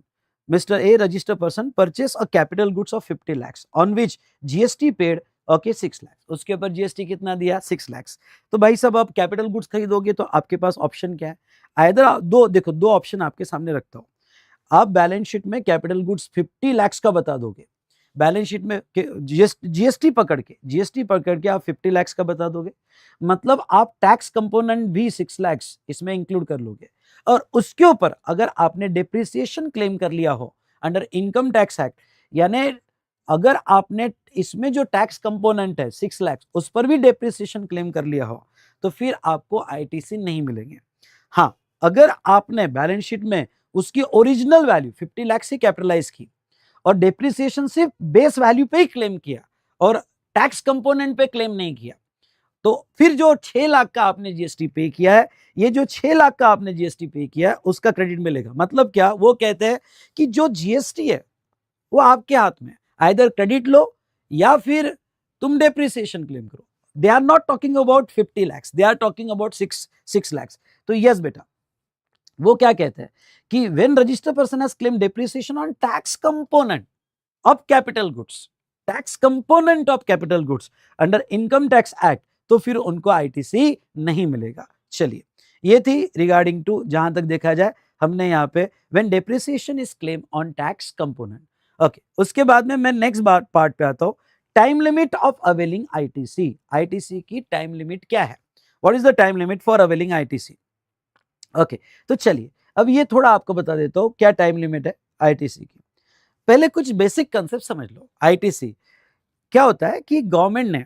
mister A registered person purchase a capital goods of 50 lakhs on which GST paid, okay, 6 lakhs, उसके ऊपर जीएसटी कितना दिया, 6 lakhs। तो भाई साहब आप कैपिटल गुड्स खरीदोगे तो आपके पास ऑप्शन क्या है, आइदर दो, देखो दो ऑप्शन आपके सामने रखता हूँ। आप बैलेंस शीट में कैपिटल गुड्स 50 lakhs का बता दोगे, बैलेंस शीट में जीएसटी पकड़ के आप 50 lakhs का बता दोगे, मतलब आप टैक्स कंपोनेंट भी 6 lakhs इसमें इंक्लूड कर लोगे। और उसके ऊपर अगर आपने डेप्रिसिएशन क्लेम कर लिया हो अंडर इनकम टैक्स एक्ट, यानी अगर आपने इसमें जो टैक्स कंपोनेंट है 6 lakhs उस पर भी डेप्रिसिएशन क्लेम कर लिया हो तो फिर आपको आईटीसी नहीं मिलेंगे। हाँ, अगर आपने बैलेंस शीट में उसकी ओरिजिनल वैल्यू 50 lakhs ही कैपिटलाइज की और डेप्रिसिएशन सिर्फ बेस वैल्यू पे ही क्लेम किया और टैक्स कंपोनेंट पे क्लेम नहीं किया, तो फिर जो 6 लाख का आपने जीएसटी पे किया है, ये जो 6 लाख का आपने जीएसटी पे किया है उसका क्रेडिट मिलेगा। मतलब क्या, वो कहते हैं कि जो जीएसटी है वो आपके हाथ में, आइदर क्रेडिट लो या फिर तुम डेप्रिसिएशन क्लेम करो। They are not talking about 50 lakhs, they are talking about 6 lakhs। तो यस बेटा, वो क्या कहते हैं कि when registered person has claim depreciation on tax component of capital goods, tax component of capital goods under income tax act, तो फिर उनको आईटीसी नहीं मिलेगा। चलिए, ये थी रिगार्डिंग टू, जहां तक देखा जाए हमने यहाँ पे when depreciation is claim on tax component. Okay, उसके बाद में मैं नेक्स्ट पार्ट पे आता हूँ, time limit of availing ITC. ITC की टाइम लिमिट क्या है, what is the time limit for availing ITC. Okay, तो चलिए अब ये थोड़ा आपको बता देता हूँ क्या टाइम लिमिट है आईटीसी की। पहले कुछ बेसिक कंसेप्ट समझ लो। आईटीसी क्या होता है कि गवर्नमेंट ने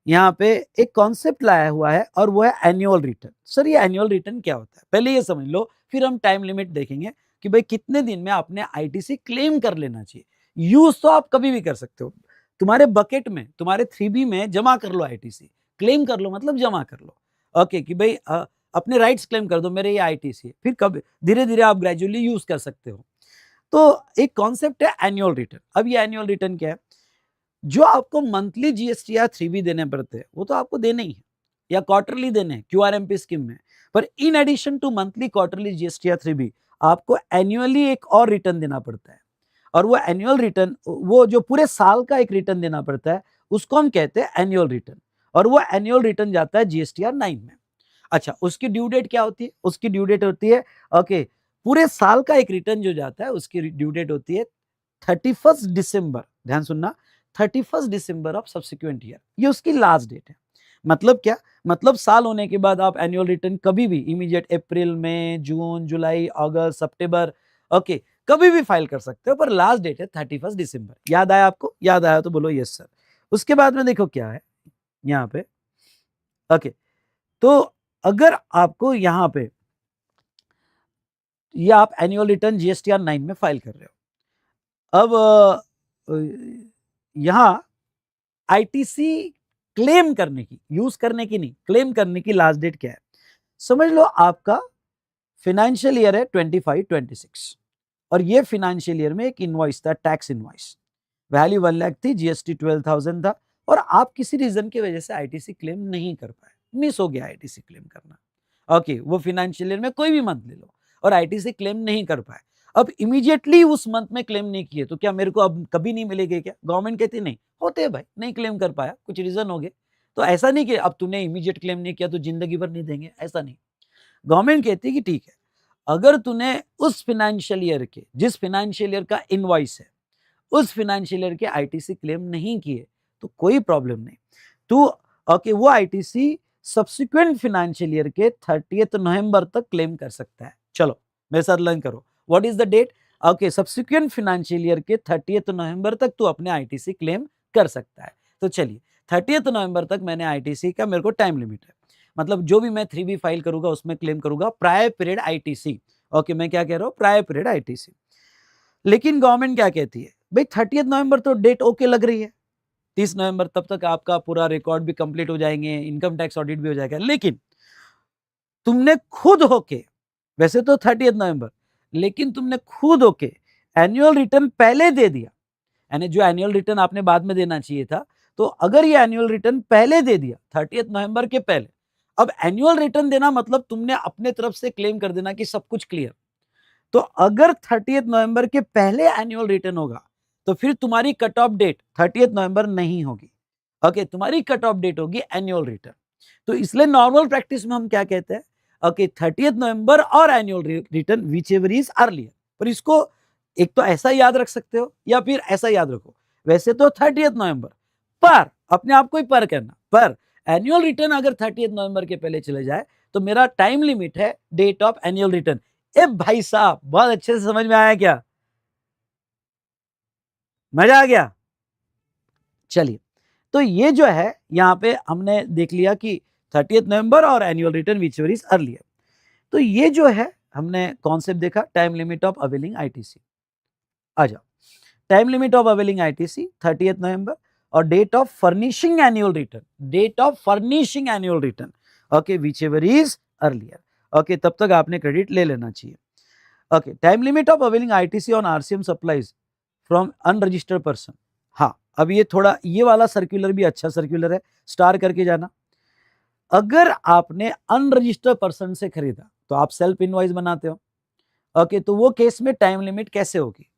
यहाँ पे एक कॉन्सेप्ट लाया हुआ है और वो है एनुअल रिटर्न। सर ये एनुअल रिटर्न क्या होता है, पहले ये समझ लो, फिर हम टाइम लिमिट देखेंगे कि भाई कितने दिन में आपने आईटीसी क्लेम कर लेना चाहिए। यूज तो आप कभी भी कर सकते हो, तुम्हारे बकेट में, तुम्हारे 3B में जमा कर लो आईटीसी, क्लेम कर लो मतलब जमा कर लो। ओके, कि भाई अपने राइट्स क्लेम कर दो, मेरे ये आईटीसी, फिर कब धीरे धीरे आप ग्रेजुअली यूज कर सकते हो। तो एक कॉन्सेप्ट है एनुअल रिटर्न। अब ये एनुअल रिटर्न क्या है, जो आपको मंथली जीएसटी या 3B देने पड़ते हैं वो तो आपको देने ही है, या क्वार्टरली देने हैं क्यूआरएमपी स्कीम में, पर in addition to monthly, quarterly GST या 3B आपको एनुअली एक और रिटर्न देना पड़ता है। और वो एनुअल रिटर्न, वो जो पूरे साल का एक रिटर्न देना पड़ता है उसको हम कहते हैं एनुअल रिटर्न, और वो एनुअल रिटर्न जाता है जीएसटीआर 9 में। अच्छा, उसकी ड्यू डेट क्या होती है, उसकी ड्यू डेट होती है, ओके, पूरे साल का एक रिटर्न जो जाता है उसकी ड्यू डेट होती है 31 दिसंबर। ध्यान सुनना, 31 दिसंबर ऑफ सब्सिक्वेंट ईयर, ये उसकी लास्ट डेट है। मतलब क्या, मतलब साल होने के बाद आप एनुअल रिटर्न कभी भी इमीडिएट अप्रैल में, जून, जुलाई, अगस्त, सितंबर, ओके, कभी भी फाइल कर सकते हो, पर लास्ट डेट है 31 दिसंबर। याद आया आपको? याद आया तो बोलो यस सर। उसके बाद में देखो क्या है यहाँ पे, ओके, तो अगर आपको यहाँ पे ये आप एनुअल रिटर्न जीएसटीआर 9 में फाइल कर रहे हो, अब यहाँ आईटीसी क्लेम करने की, यूज करने की नहीं, क्लेम करने की लास्ट डेट क्या है? समझ लो आपका फाइनेंशियल ईयर है 25-26 और ये फाइनेंशियल ईयर में एक इनवॉइस था, टैक्स इनवॉइस, वैल्यू 1 लाख थी, जीएसटी 12,000 था, और आप किसी रीजन की वजह से आईटीसी क्लेम नहीं कर पाए, मिस हो गया आईटीसी क्लेम करना, ओके, वो फाइनेंशियल ईयर में कोई भी मंथ ले लो और आईटीसी क्लेम नहीं कर पाए, अब इमीडिएटली उस मंथ में क्लेम नहीं किए तो क्या मेरे को अब कभी नहीं मिलेंगे क्या? गवर्नमेंट कहती नहीं होते भाई, नहीं क्लेम कर पाया, कुछ रीजन हो गए, तो ऐसा नहीं कि अब तूने इमीडिएट क्लेम नहीं किया तो जिंदगी भर नहीं देंगे, ऐसा नहीं। गवर्नमेंट कहती है कि ठीक है, अगर तूने उस फाइनेंशियल ईयर के, जिस फाइनेंशियल ईयर का इनवॉइस है, उस फाइनेंशियल ईयर के आईटीसी क्लेम नहीं किए तो कोई प्रॉब्लम नहीं, तो ओके, वो आईटीसी सब्सिक्वेंट फाइनेंशियल ईयर के 30 नवंबर तक क्लेम कर सकता है। चलो मेरे साथ लर्न करो, what is the date? Okay, subsequent financial year के 30 नवंबर तक तू अपने आईटीसी क्लेम कर सकता है। तो चलिए 30 नवंबर तक मैंने आईटीसी का, मेरे को टाइम लिमिट है, मतलब जो भी मैं 3B फाइल करूंगा उसमें क्लेम करूंगा प्रायर पीरियड आईटीसी। ओके, मैं क्या कह रहा हूं? Prior period ITC. लेकिन गवर्नमेंट क्या कहती है भाई, 30 नवंबर तो डेट ओके लग रही है, 30 नवंबर तब तक आपका पूरा रिकॉर्ड भी कंप्लीट हो जाएंगे, इनकम टैक्स ऑडिट भी हो जाएगा, लेकिन तुमने खुद होके, वैसे तो 30 नवंबर, लेकिन तुमने खुद होके एनुअल रिटर्न पहले दे दिया, यानी जो एनुअल रिटर्न आपने बाद में देना चाहिए था, तो अगर ये एनुअल रिटर्न पहले दे दिया 30 नवंबर के पहले, अब एनुअल रिटर्न देना मतलब तुमने अपने तरफ से क्लेम कर देना कि सब कुछ क्लियर, तो अगर 30 नवंबर के पहले एनुअल रिटर्न होगा तो फिर तुम्हारी कट ऑफ डेट 30 नवंबर नहीं होगी, ओके, तुम्हारी कट ऑफ डेट होगी एनुअल रिटर्न। तो इसलिए नॉर्मल प्रैक्टिस में हम क्या कहते हैं, ओके, 30 नवंबर और annual return whichever is earlier, पर इसको एक तो ऐसा याद रख सकते हो या फिर ऐसा याद रखो, वैसे तो 30 नवंबर, पर अपने आप को ही पर करना, पर एनुअल रिटर्न अगर 30 नवंबर के पहले चले जाए तो मेरा टाइम लिमिट है डेट ऑफ एनुअल रिटर्न। ए भाई साहब, बहुत अच्छे से समझ में आया क्या? मजा आ गया? चलिए, तो ये जो है यहाँ पे हमने देख लिया कि 30 नवंबर और annual return whichever is earlier, तो ये जो है हमने कॉन्सेप्ट देखा, time limit of availing ITC. आ जाओ, time limit of availing ITC 30 नवंबर, और date of furnishing annual return, date of furnishing annual return, okay, whichever is earlier, okay, तब तक आपने क्रेडिट ले लेना चाहिए। Okay, time limit of availing ITC on RCM supplies from unregistered person. हाँ, अब ये थोड़ा, ये वाला सर्कुलर भी अच्छा सर्कुलर है, स्टार करके जाना। अगर आपने अनरजिस्टर्ड पर्सन से खरीदा तो आप सेल्फ इनवॉइस बनाते हो, ओके, तो वो केस में टाइम लिमिट कैसे होगी?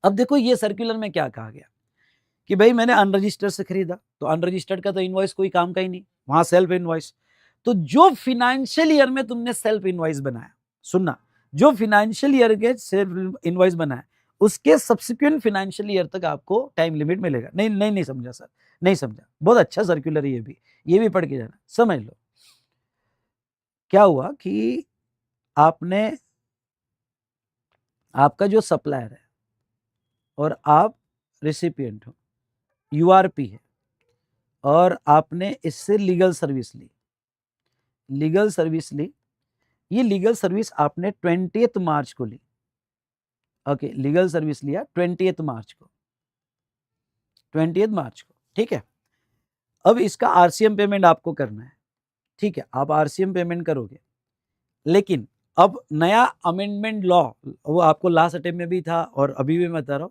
अब देखो ये सर्कुलर में क्या कहा गया कि भाई मैंने अनरजिस्टर्ड से खरीदा, तो अनरजिस्टर्ड का तो इनवॉइस कोई काम का ही नहीं, वहां सेल्फ इनवॉइस, तो जो फाइनेंशियल ईयर में तुमने सेल्फ इनवॉइस बनाया, सुनना, जो फाइनेंशियल ईयर के सेल्फ इनवॉइस बनाया उसके सब्सिक्वेंट फाइनेंशियल ईयर तक आपको टाइम लिमिट मिलेगा। नहीं नहीं नहीं समझा सर, नहीं समझा, बहुत अच्छा सर्कुलर है ये भी पढ़ के जाना, समझ लो। क्या हुआ कि आपने, आपका जो सप्लायर है और आप रिसिपिएंट हो, यूआरपी है, और आपने इससे लीगल सर्विस ली, लीगल सर्विस ली, ये लीगल सर्विस आपने 20 मार्च को ली, ओके, लीगल सर्विस लिया 20 मार्च को, 20 मार्च को, ठीक है। अब इसका आरसीएम पेमेंट आपको करना है, ठीक है, आप आरसीएम पेमेंट करोगे, लेकिन अब नया अमेंडमेंट लॉ, वो आपको लास्ट अटेम्प्ट में भी था और अभी भी मैं बता रहा हूं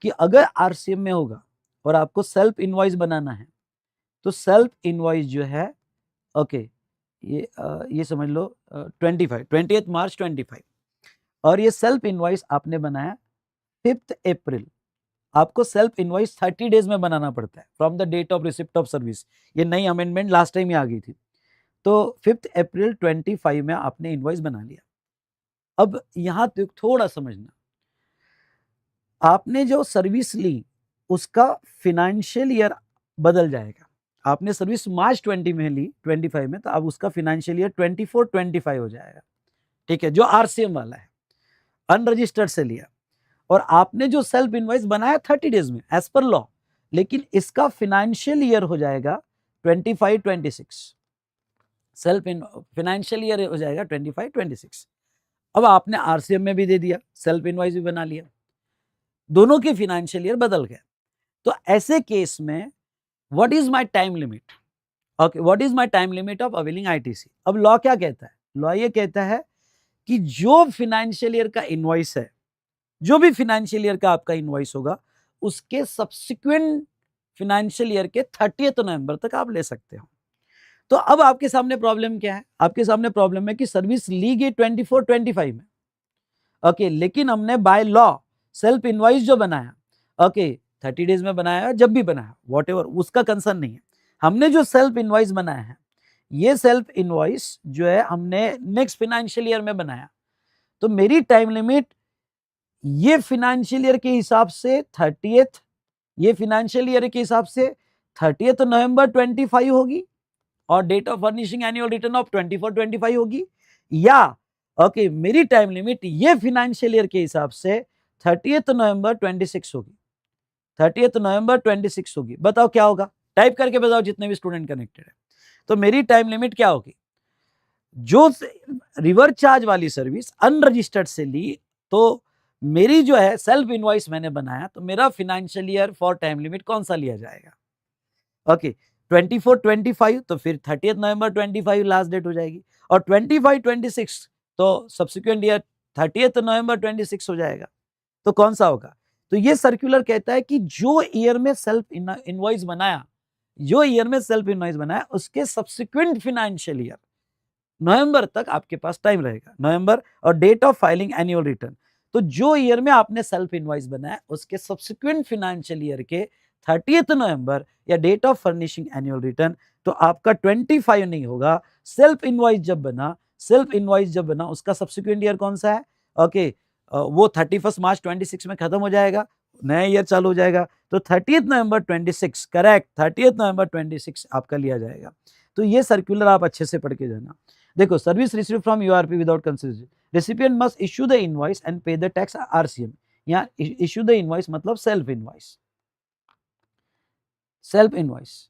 कि अगर आरसीएम में होगा और आपको सेल्फ इनवॉइस बनाना है तो सेल्फ इनवॉइस जो है, ओके, ये समझ लो 20 मार्च 25, और ये सेल्फ इनवॉइस आपने बनाया 5 अप्रैल, आपको सेल्फ इनवॉइस 30 डेज में बनाना पड़ता है from the date of receipt of service, ये नई अमेंडमेंट लास्ट टाइम ही आ गई थी, तो 5 अप्रैल 25 में आपने इनवॉइस बना लिया। अब यहां तक थोड़ा समझना, आपने जो सर्विस ली उसका फाइनेंशियल ईयर बदल जाएगा, आपने सर्विस मार्च 20 में ली, 25 में, तो अब उसका फाइनेंशियल ईयर 24-25 हो जाएगा, ठीक है, जो आरसीएम वाला है, अनरजिस्टर्ड से लिया। और आपने जो सेल्फ इनवॉइस बनाया 30 डेज में एज पर लॉ, लेकिन इसका फाइनेंशियल ईयर हो जाएगा 25-26, सेल्फ फाइनेंशियल ईयर हो जाएगा 25-26। अब आपने आरसीएम में भी दे दिया, सेल्फ इनवॉइस भी बना लिया, दोनों के फाइनेंशियल ईयर बदल गए। तो ऐसे केस में what is my time limit, okay, what is my time limit of availing ITC. अब लॉ क्या कहता है, लॉ ये कहता है कि जो फाइनेंशियल ईयर का इनवॉइस है, जो भी फाइनेंशियल ईयर का आपका इनवॉइस होगा, उसके सब्सिक्वेंट फाइनेंशियल ईयर के 30 नवंबर तक आप ले सकते हो। तो अब आपके सामने प्रॉब्लम क्या है, आपके सामने प्रॉब्लम है कि सर्विस ली गई 24-25 में, ओके, लेकिन हमने बाय लॉ सेल्फ इनवॉइस जो बनाया, ओके, 30 डेज में बनाया, जब भी बनाया, व्हाटएवर, उसका कंसर्न नहीं है। हमने जो सेल्फ इनवॉइस बनाया है, ये सेल्फ इनवॉइस जो है हमने नेक्स्ट फाइनेंशियल ईयर में बनाया, तो मेरी टाइम लिमिट ये फाइनेंशियल ईयर के हिसाब से 30th, ये फाइनेंशियल ईयर के हिसाब से 30th नवंबर 25 होगी, और date of furnishing annual return of 24-25 होगी, या ओके मेरी टाइम लिमिट ये फाइनेंशियल ईयर के हिसाब से 30th नवंबर 26 होगी, 30th नवंबर 26 होगी। बताओ क्या होगा, टाइप करके बताओ जितने भी स्टूडेंट कनेक्टेड है। तो मेरी टाइम लिमिट क्या होगी, जो रिवर्स चार्ज वाली सर्विस अनरजिस्टर्ड से ली, तो मेरी जो है सेल्फ इनवॉइस मैंने बनाया, तो मेरा financial year for time limit कौन सा लिया जाएगा, ओके, 24-25, तो फिर 30th नवंबर 25 लास्ट डेट हो जाएगी, और 25-26 तो सब्सिक्वेंट ईयर 30th नवंबर 26 हो जाएगा। तो कौन सा होगा, तो ये सर्कुलर कहता है कि जो ईयर में सेल्फ इनवॉइस बनाया, जो ईयर में सेल्फ इनवॉइस बनाया, उसके सब्सिक्वेंट फाइनेंशियल ईयर नवंबर तक आपके पास टाइम रहेगा, नवंबर, और date of filing annual return, तो जो ईयर में आपने सेल्फ इनवॉइस बनाया, उसके सब्सिक्वेंट फाइनेंशियल ईयर के 30th नवंबर या date of furnishing annual return, तो आपका 25 नहीं होगा। सेल्फ इनवॉइस जब बना, सेल्फ इनवॉइस जब बना, उसका सब्सिक्वेंट ईयर कौन सा है, ओके, वो 31 मार्च 26 में खत्म हो जाएगा, नया ईयर चालू हो जाएगा, तो 30th नवंबर 26, करेक्ट, 30th नवंबर 26 आपका लिया जाएगा। तो ये सर्कुलर आप अच्छे से पढ़ के जाना। देखो, service receive from URP without consideration, recipient must issue the invoice and pay the tax RCM. यहाँ इश्यू द इनवॉइस मतलब सेल्फ इनवॉइस, सेल्फ इनवॉइस।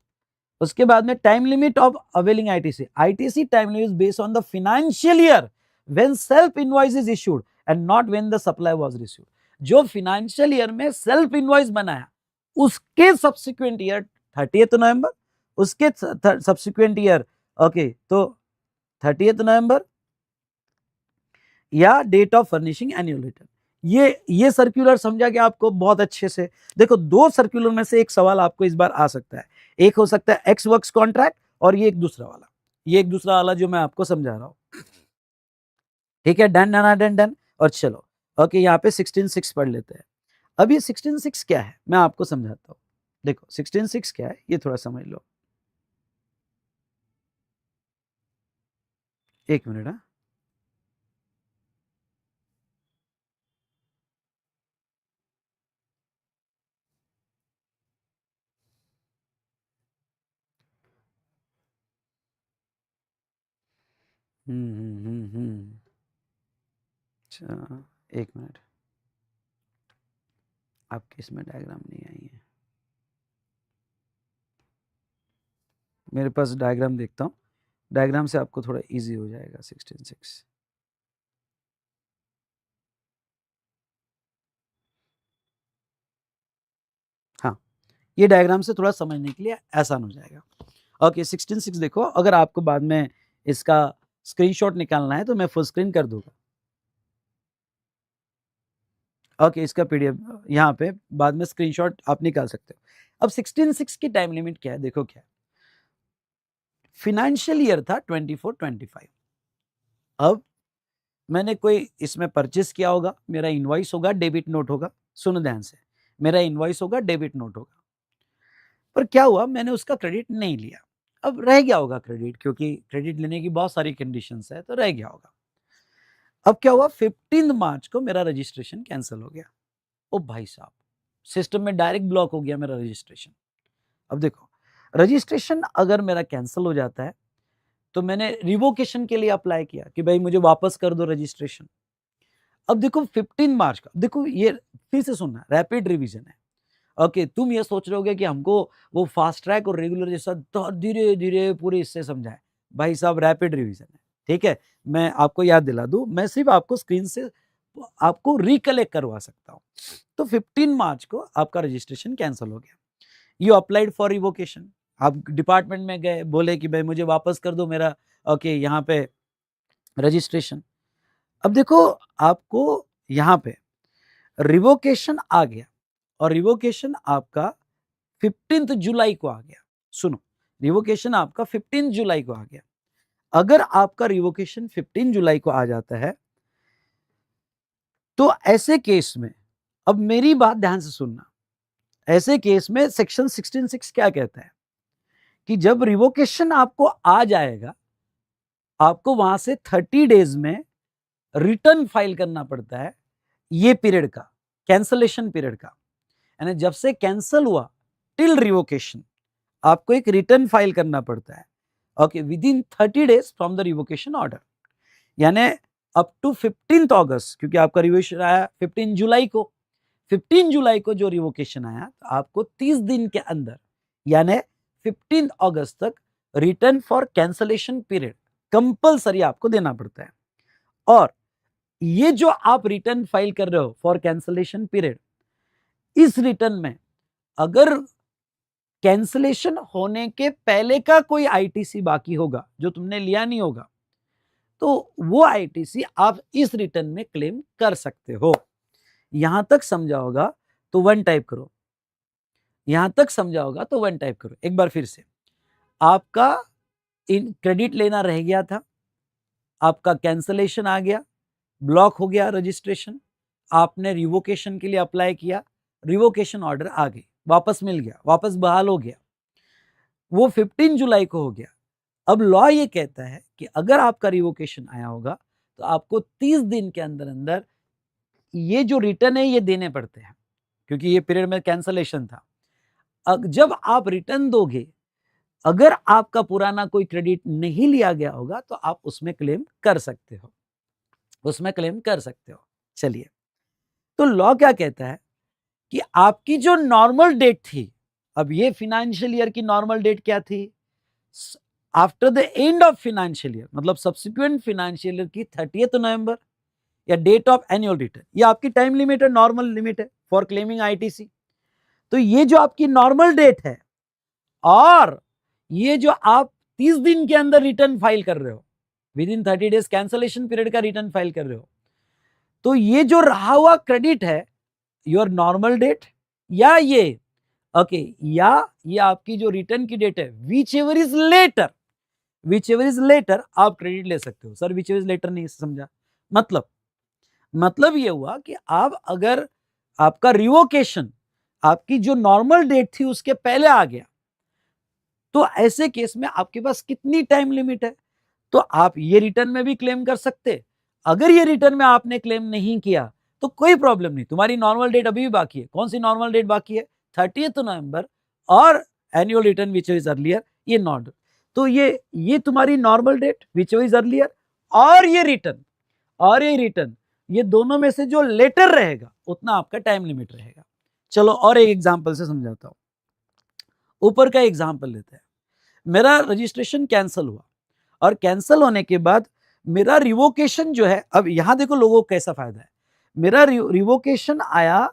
उसके बाद में time limit of availing ITC, ITC time limit based on the financial year when self invoice is issued and not when the supply was received. जो financial year में self invoice बनाया, उसके subsequent year 30th नवंबर, उसके subsequent year, okay, तो 30th नवंबर या date of furnishing annual return. ये circular समझा गया आपको बहुत अच्छे से। देखो, दो सर्कुलर में से एक सवाल आपको इस बार आ सकता है, एक हो सकता है एक्स वर्क्स कॉन्ट्रैक्ट, और ये एक दूसरा वाला, ये एक दूसरा वाला जो मैं आपको समझा रहा हूं, ठीक है, डन डन डन डन। और चलो, ओके, यहाँ पे 16.6 पढ़ लेते हैं। अब ये 16.6 क्या है मैं आपको समझाता हूँ। देखो 16.6 क्या है, ये थोड़ा समझ लो, एक मिनट। हाँ, अच्छा, एक मिनट, आपके इसमें डायग्राम नहीं आई है, मेरे पास डायग्राम देखता हूँ, डायग्राम से आपको थोड़ा इजी हो जाएगा 16.6। हाँ, ये डायग्राम से थोड़ा समझने के लिए आसान हो जाएगा। ओके, 16.6 देखो, अगर आपको बाद में इसका स्क्रीनशॉट निकालना है तो मैं फुल स्क्रीन कर दूंगा। ओके, इसका पीडीएफ यहाँ पे बाद में स्क्रीनशॉट आप निकाल सकते हो। अब 16.6 की टाइम लिमिट क्या है, देखो क्या है। फाइनेंशियल ईयर था 24-25, अब मैंने कोई इसमें परचेस किया होगा, मेरा इनवॉइस होगा, डेबिट नोट होगा, सुनो ध्यान से, मेरा इनवॉइस होगा, डेबिट नोट होगा, पर क्या हुआ, मैंने उसका क्रेडिट नहीं लिया। अब रह गया होगा क्रेडिट, क्योंकि क्रेडिट लेने की बहुत सारी कंडीशंस है, तो रह गया होगा। अब क्या हुआ, 15 मार्च को मेरा रजिस्ट्रेशन कैंसिल हो गया। ओ भाई साहब, सिस्टम में डायरेक्ट ब्लॉक हो गया मेरा रजिस्ट्रेशन। अब देखो, रजिस्ट्रेशन अगर मेरा कैंसिल हो जाता है तो मैंने रिवोकेशन के लिए अप्लाई किया कि भाई मुझे वापस कर दो रजिस्ट्रेशन। अब देखो 15 मार्च का, देखो ये फिर से सुनना, रैपिड रिवीजन है। ओके, तुम ये सोच रहे होगे कि हमको वो फास्ट ट्रैक और रेगुलर जैसा धीरे धीरे पूरे हिस्से समझाए। भाई साहब रैपिड रिवीजन है, ठीक है। मैं आपको याद दिला दूं, मैं सिर्फ आपको स्क्रीन से आपको रिकलेक्ट करवा सकता हूं। तो 15 मार्च को आपका रजिस्ट्रेशन कैंसिल हो गया। यू अप्लाइड फॉर रिवोकेशन, आप डिपार्टमेंट में गए, बोले कि भाई मुझे वापस कर दो मेरा ओके यहाँ पे रजिस्ट्रेशन। अब देखो आपको यहाँ पे रिवोकेशन आ गया और रिवोकेशन आपका 15 जुलाई को आ गया। सुनो, रिवोकेशन आपका 15 जुलाई को आ गया। अगर आपका रिवोकेशन 15 जुलाई को आ जाता है तो ऐसे केस में, अब मेरी बात ध्यान से सुनना, ऐसे केस में सेक्शन 16(6) क्या कहता है कि जब रिवोकेशन आपको आ जाएगा, आपको वहां से 30 डेज में रिटर्न फाइल करना पड़ता है, ये पीरियड का, कैंसलेशन पीरियड का। यानी जब से कैंसल हुआ टिल रिवोकेशन आपको एक रिटर्न फाइल करना पड़ता है, okay, with in 30 days from the revocation order. यानी अप टू 15 अगस्त, क्योंकि आपका रिवोकेशन आया 15 जुलाई को, 15 जुलाई को जो रिवोकेशन आया तो आपको 30 दिन के अंदर यानी 15 अगस्त तक return for cancellation period compulsory आपको देना पड़ता है। और ये जो आप रिटर्न फाइल कर रहे हो फॉर कैंसलेशन पीरियड, इस रिटर्न में अगर कैंसलेशन होने के पहले का कोई आईटीसी बाकी होगा जो तुमने लिया नहीं होगा, तो वो आईटीसी आप इस रिटर्न में क्लेम कर सकते हो। यहां तक समझा होगा तो 1 टाइप करो, यहां तक समझा होगा तो 1 टाइप करो। एक बार फिर से, आपका इन क्रेडिट लेना रह गया था, आपका कैंसलेशन आ गया, ब्लॉक हो गया रजिस्ट्रेशन, आपने रिवोकेशन के लिए अप्लाई किया, रिवोकेशन ऑर्डर आ गई, वापस मिल गया, वापस बहाल हो गया, वो 15 जुलाई को हो गया। अब लॉ ये कहता है कि अगर आपका रिवोकेशन आया होगा तो आपको 30 दिन के अंदर अंदर ये जो रिटर्न है ये देने पड़ते हैं, क्योंकि ये पीरियड में कैंसलेशन था। जब आप रिटर्न दोगे, अगर आपका पुराना कोई क्रेडिट नहीं लिया गया होगा तो आप उसमें क्लेम कर सकते हो, उसमें क्लेम कर सकते हो। चलिए, तो लॉ क्या कहता है कि आपकी जो नॉर्मल डेट थी, अब ये फाइनेंशियल ईयर की नॉर्मल डेट क्या थी, after the end of financial year, मतलब सब्सिक्वेंट फाइनेंशियल ईयर की 30 नवंबर या डेट ऑफ एनुअल रिटर्न, ये आपकी टाइम लिमिट है, नॉर्मल लिमिट है फॉर क्लेमिंग आईटीसी। तो ये जो आपकी नॉर्मल डेट है और ये जो आप 30 दिन के अंदर रिटर्न फाइल कर रहे हो, with in 30 days cancellation period का रिटर्न फाइल कर रहे हो, तो ये जो रहा हुआ क्रेडिट है योर नॉर्मल डेट या ये ओके या ये आपकी जो रिटर्न की डेट है whichever is later, whichever is later आप क्रेडिट ले सकते हो। Sir whichever is later नहीं समझा, मतलब ये हुआ कि आप अगर आपका रिवोकेशन आपकी जो नॉर्मल डेट थी उसके पहले आ गया तो ऐसे केस में आपके पास कितनी टाइम लिमिट है, तो आप ये रिटर्न में भी क्लेम कर सकते। अगर ये रिटर्न में आपने क्लेम नहीं किया तो कोई प्रॉब्लम नहीं, तुम्हारी नॉर्मल डेट अभी भी बाकी है। कौन सी नॉर्मल डेट बाकी है, 30 नवंबर और annual return which is earlier, ये नॉट, तो ये तुम्हारी normal date which is earlier और ये रिटर्न ये दोनों में से जो लेटर रहेगा उतना आपका टाइम लिमिट रहेगा। चलो और एक एग्जांपल से समझाता हूं। ऊपर का एग्जांपल लेते हैं, मेरा रजिस्ट्रेशन कैंसिल हुआ और कैंसिल होने के बाद मेरा रिवोकेशन जो है, अब यहां देखो लोगों को कैसा फायदा है, मेरा रिवोकेशन आया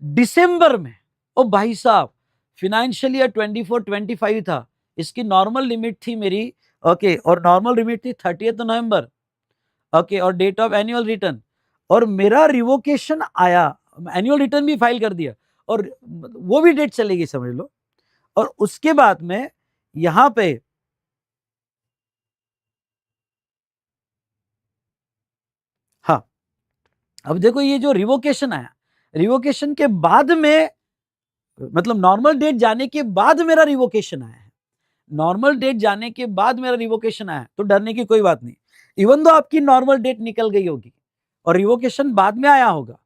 दिसंबर में। ओ भाई साहब, फाइनेंशियल ईयर 24-25 था, इसकी नॉर्मल लिमिट थी मेरी ओके, और नॉर्मल लिमिट थी 30 नवंबर ओके, और डेट ऑफ एनुअल रिटर्न, और मेरा रिवोकेशन आया, एनुअल रिटर्न भी फाइल कर दिया और वो भी डेट चलेगी समझ लो, और उसके बाद में यहां पे हाँ, अब देखो ये जो रिवोकेशन आया, रिवोकेशन के बाद में मतलब नॉर्मल डेट जाने के बाद मेरा रिवोकेशन आया है, नॉर्मल डेट जाने के बाद मेरा रिवोकेशन आया, तो डरने की कोई बात नहीं। इवन दो आपकी नॉर्मल डेट निकल गई होगी और रिवोकेशन बाद में आया होगा,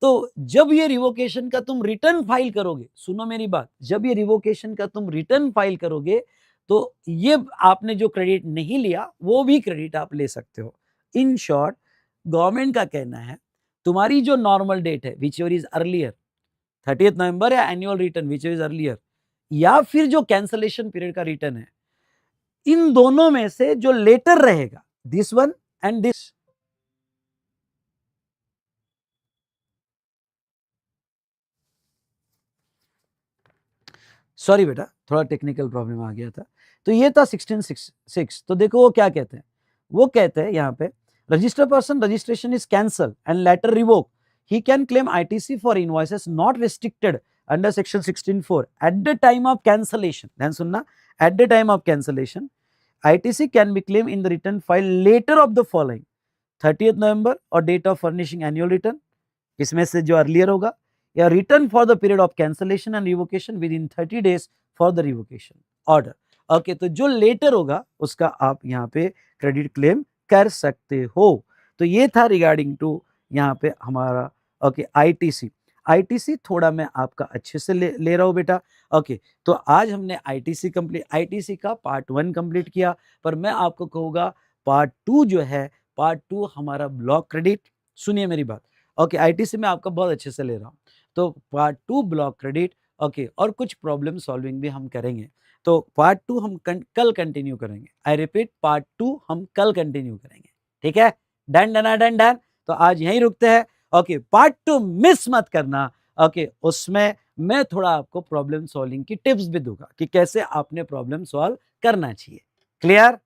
तो जब ये रिवोकेशन का तुम रिटर्न फाइल करोगे, सुनो मेरी बात, जब ये रिवोकेशन का तुम रिटर्न फाइल करोगे तो ये आपने जो क्रेडिट नहीं लिया वो भी क्रेडिट आप ले सकते हो। इन शॉर्ट गवर्नमेंट का कहना है तुम्हारी जो नॉर्मल डेट है विच एवर इज अर्लियर 30 नवंबर या annual return which is earlier या फिर जो कैंसलेशन पीरियड का रिटर्न है, इन दोनों में से जो लेटर रहेगा, this one and this, sorry बेटा थोड़ा टेक्निकल प्रॉब्लम आ गया था। तो ये था 1666। तो देखो वो क्या कहते हैं, वो कहते हैं यहाँ पे register person registration is cancel and later revoke, he can claim ITC for invoices not restricted under section 16(4) at the time of cancellation. ध्यान सुनना, at the time of cancellation ITC can be claimed in the return file later of the following 30th November और date of furnishing annual return, इसमें से जो earlier होगा, या return for the period of cancellation and revocation with in 30 days for the revocation order. Okay, तो जो letter होगा उसका आप यहाँ पे क्रेडिट क्लेम कर सकते हो। तो ये था रिगार्डिंग टू यहाँ पे हमारा ओके आईटीसी। आईटीसी थोड़ा मैं आपका अच्छे से ले रहा हूँ बेटा। ओके, तो आज हमने आईटीसी का पार्ट 1 कंप्लीट किया, पर मैं आपको कहूँगा पार्ट 2 जो है, पार्ट 2 हमारा ब्लॉक क्रेडिट। सुनिए मेरी बात, ओके आईटीसी में आपका बहुत अच्छे से ले रहा हूँ। तो पार्ट 2 ब्लॉक क्रेडिट, ओके, और कुछ प्रॉब्लम सॉल्विंग भी हम करेंगे। तो पार्ट 2 हम कल कंटिन्यू करेंगे। आई रिपीट, पार्ट 2 हम कल कंटिन्यू करेंगे। ठीक है, डन डन डन डन। तो आज यहीं रुकते हैं। ओके, पार्ट 2 मिस मत करना। ओके, उसमें मैं थोड़ा आपको प्रॉब्लम सॉल्विंग की टिप्स भी दूंगा कि कैसे आपने प्रॉब्लम सॉल्व करना चाहिए। क्लियर?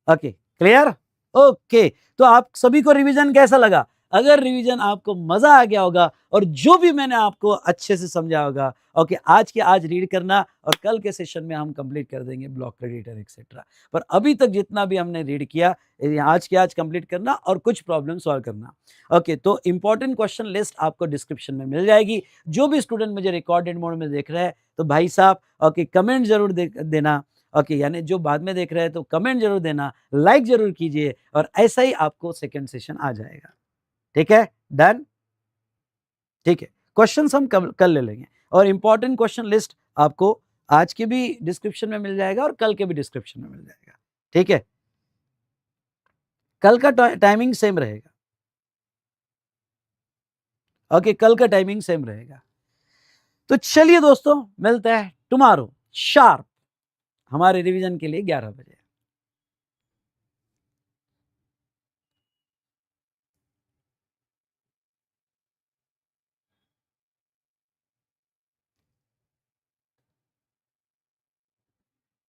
Okay, clear? ओके, तो आप सभी को रिवीजन कैसा लगा? अगर रिवीजन आपको मजा आ गया होगा और जो भी मैंने आपको अच्छे से समझा होगा, ओके, आज के आज रीड करना और कल के सेशन में हम कंप्लीट कर देंगे ब्लॉक क्रेडिटर एक्सेट्रा। पर अभी तक जितना भी हमने रीड किया आज के आज कंप्लीट करना और कुछ प्रॉब्लम सॉल्व करना। ओके, तो इंपॉर्टेंट क्वेश्चन लिस्ट आपको डिस्क्रिप्शन में मिल जाएगी। जो भी स्टूडेंट मुझे रिकॉर्डेड मोड में देख रहे हैं तो भाई साहब ओके कमेंट जरूर देना। ओके, यानी जो बाद में देख रहे हैं तो कमेंट जरूर देना, लाइक जरूर कीजिए और ऐसा ही आपको सेकंड सेशन आ जाएगा। ठीक है, डन? ठीक है, क्वेश्चंस हम कल ले लेंगे और इंपॉर्टेंट क्वेश्चन लिस्ट आपको आज के भी डिस्क्रिप्शन में मिल जाएगा और कल के भी डिस्क्रिप्शन में मिल जाएगा। ठीक है, कल का टाइमिंग सेम रहेगा। ओके, कल का टाइमिंग सेम रहेगा। तो चलिए दोस्तों, मिलते हैं टुमारो शार्प हमारे रिवीजन के लिए 11 बजे।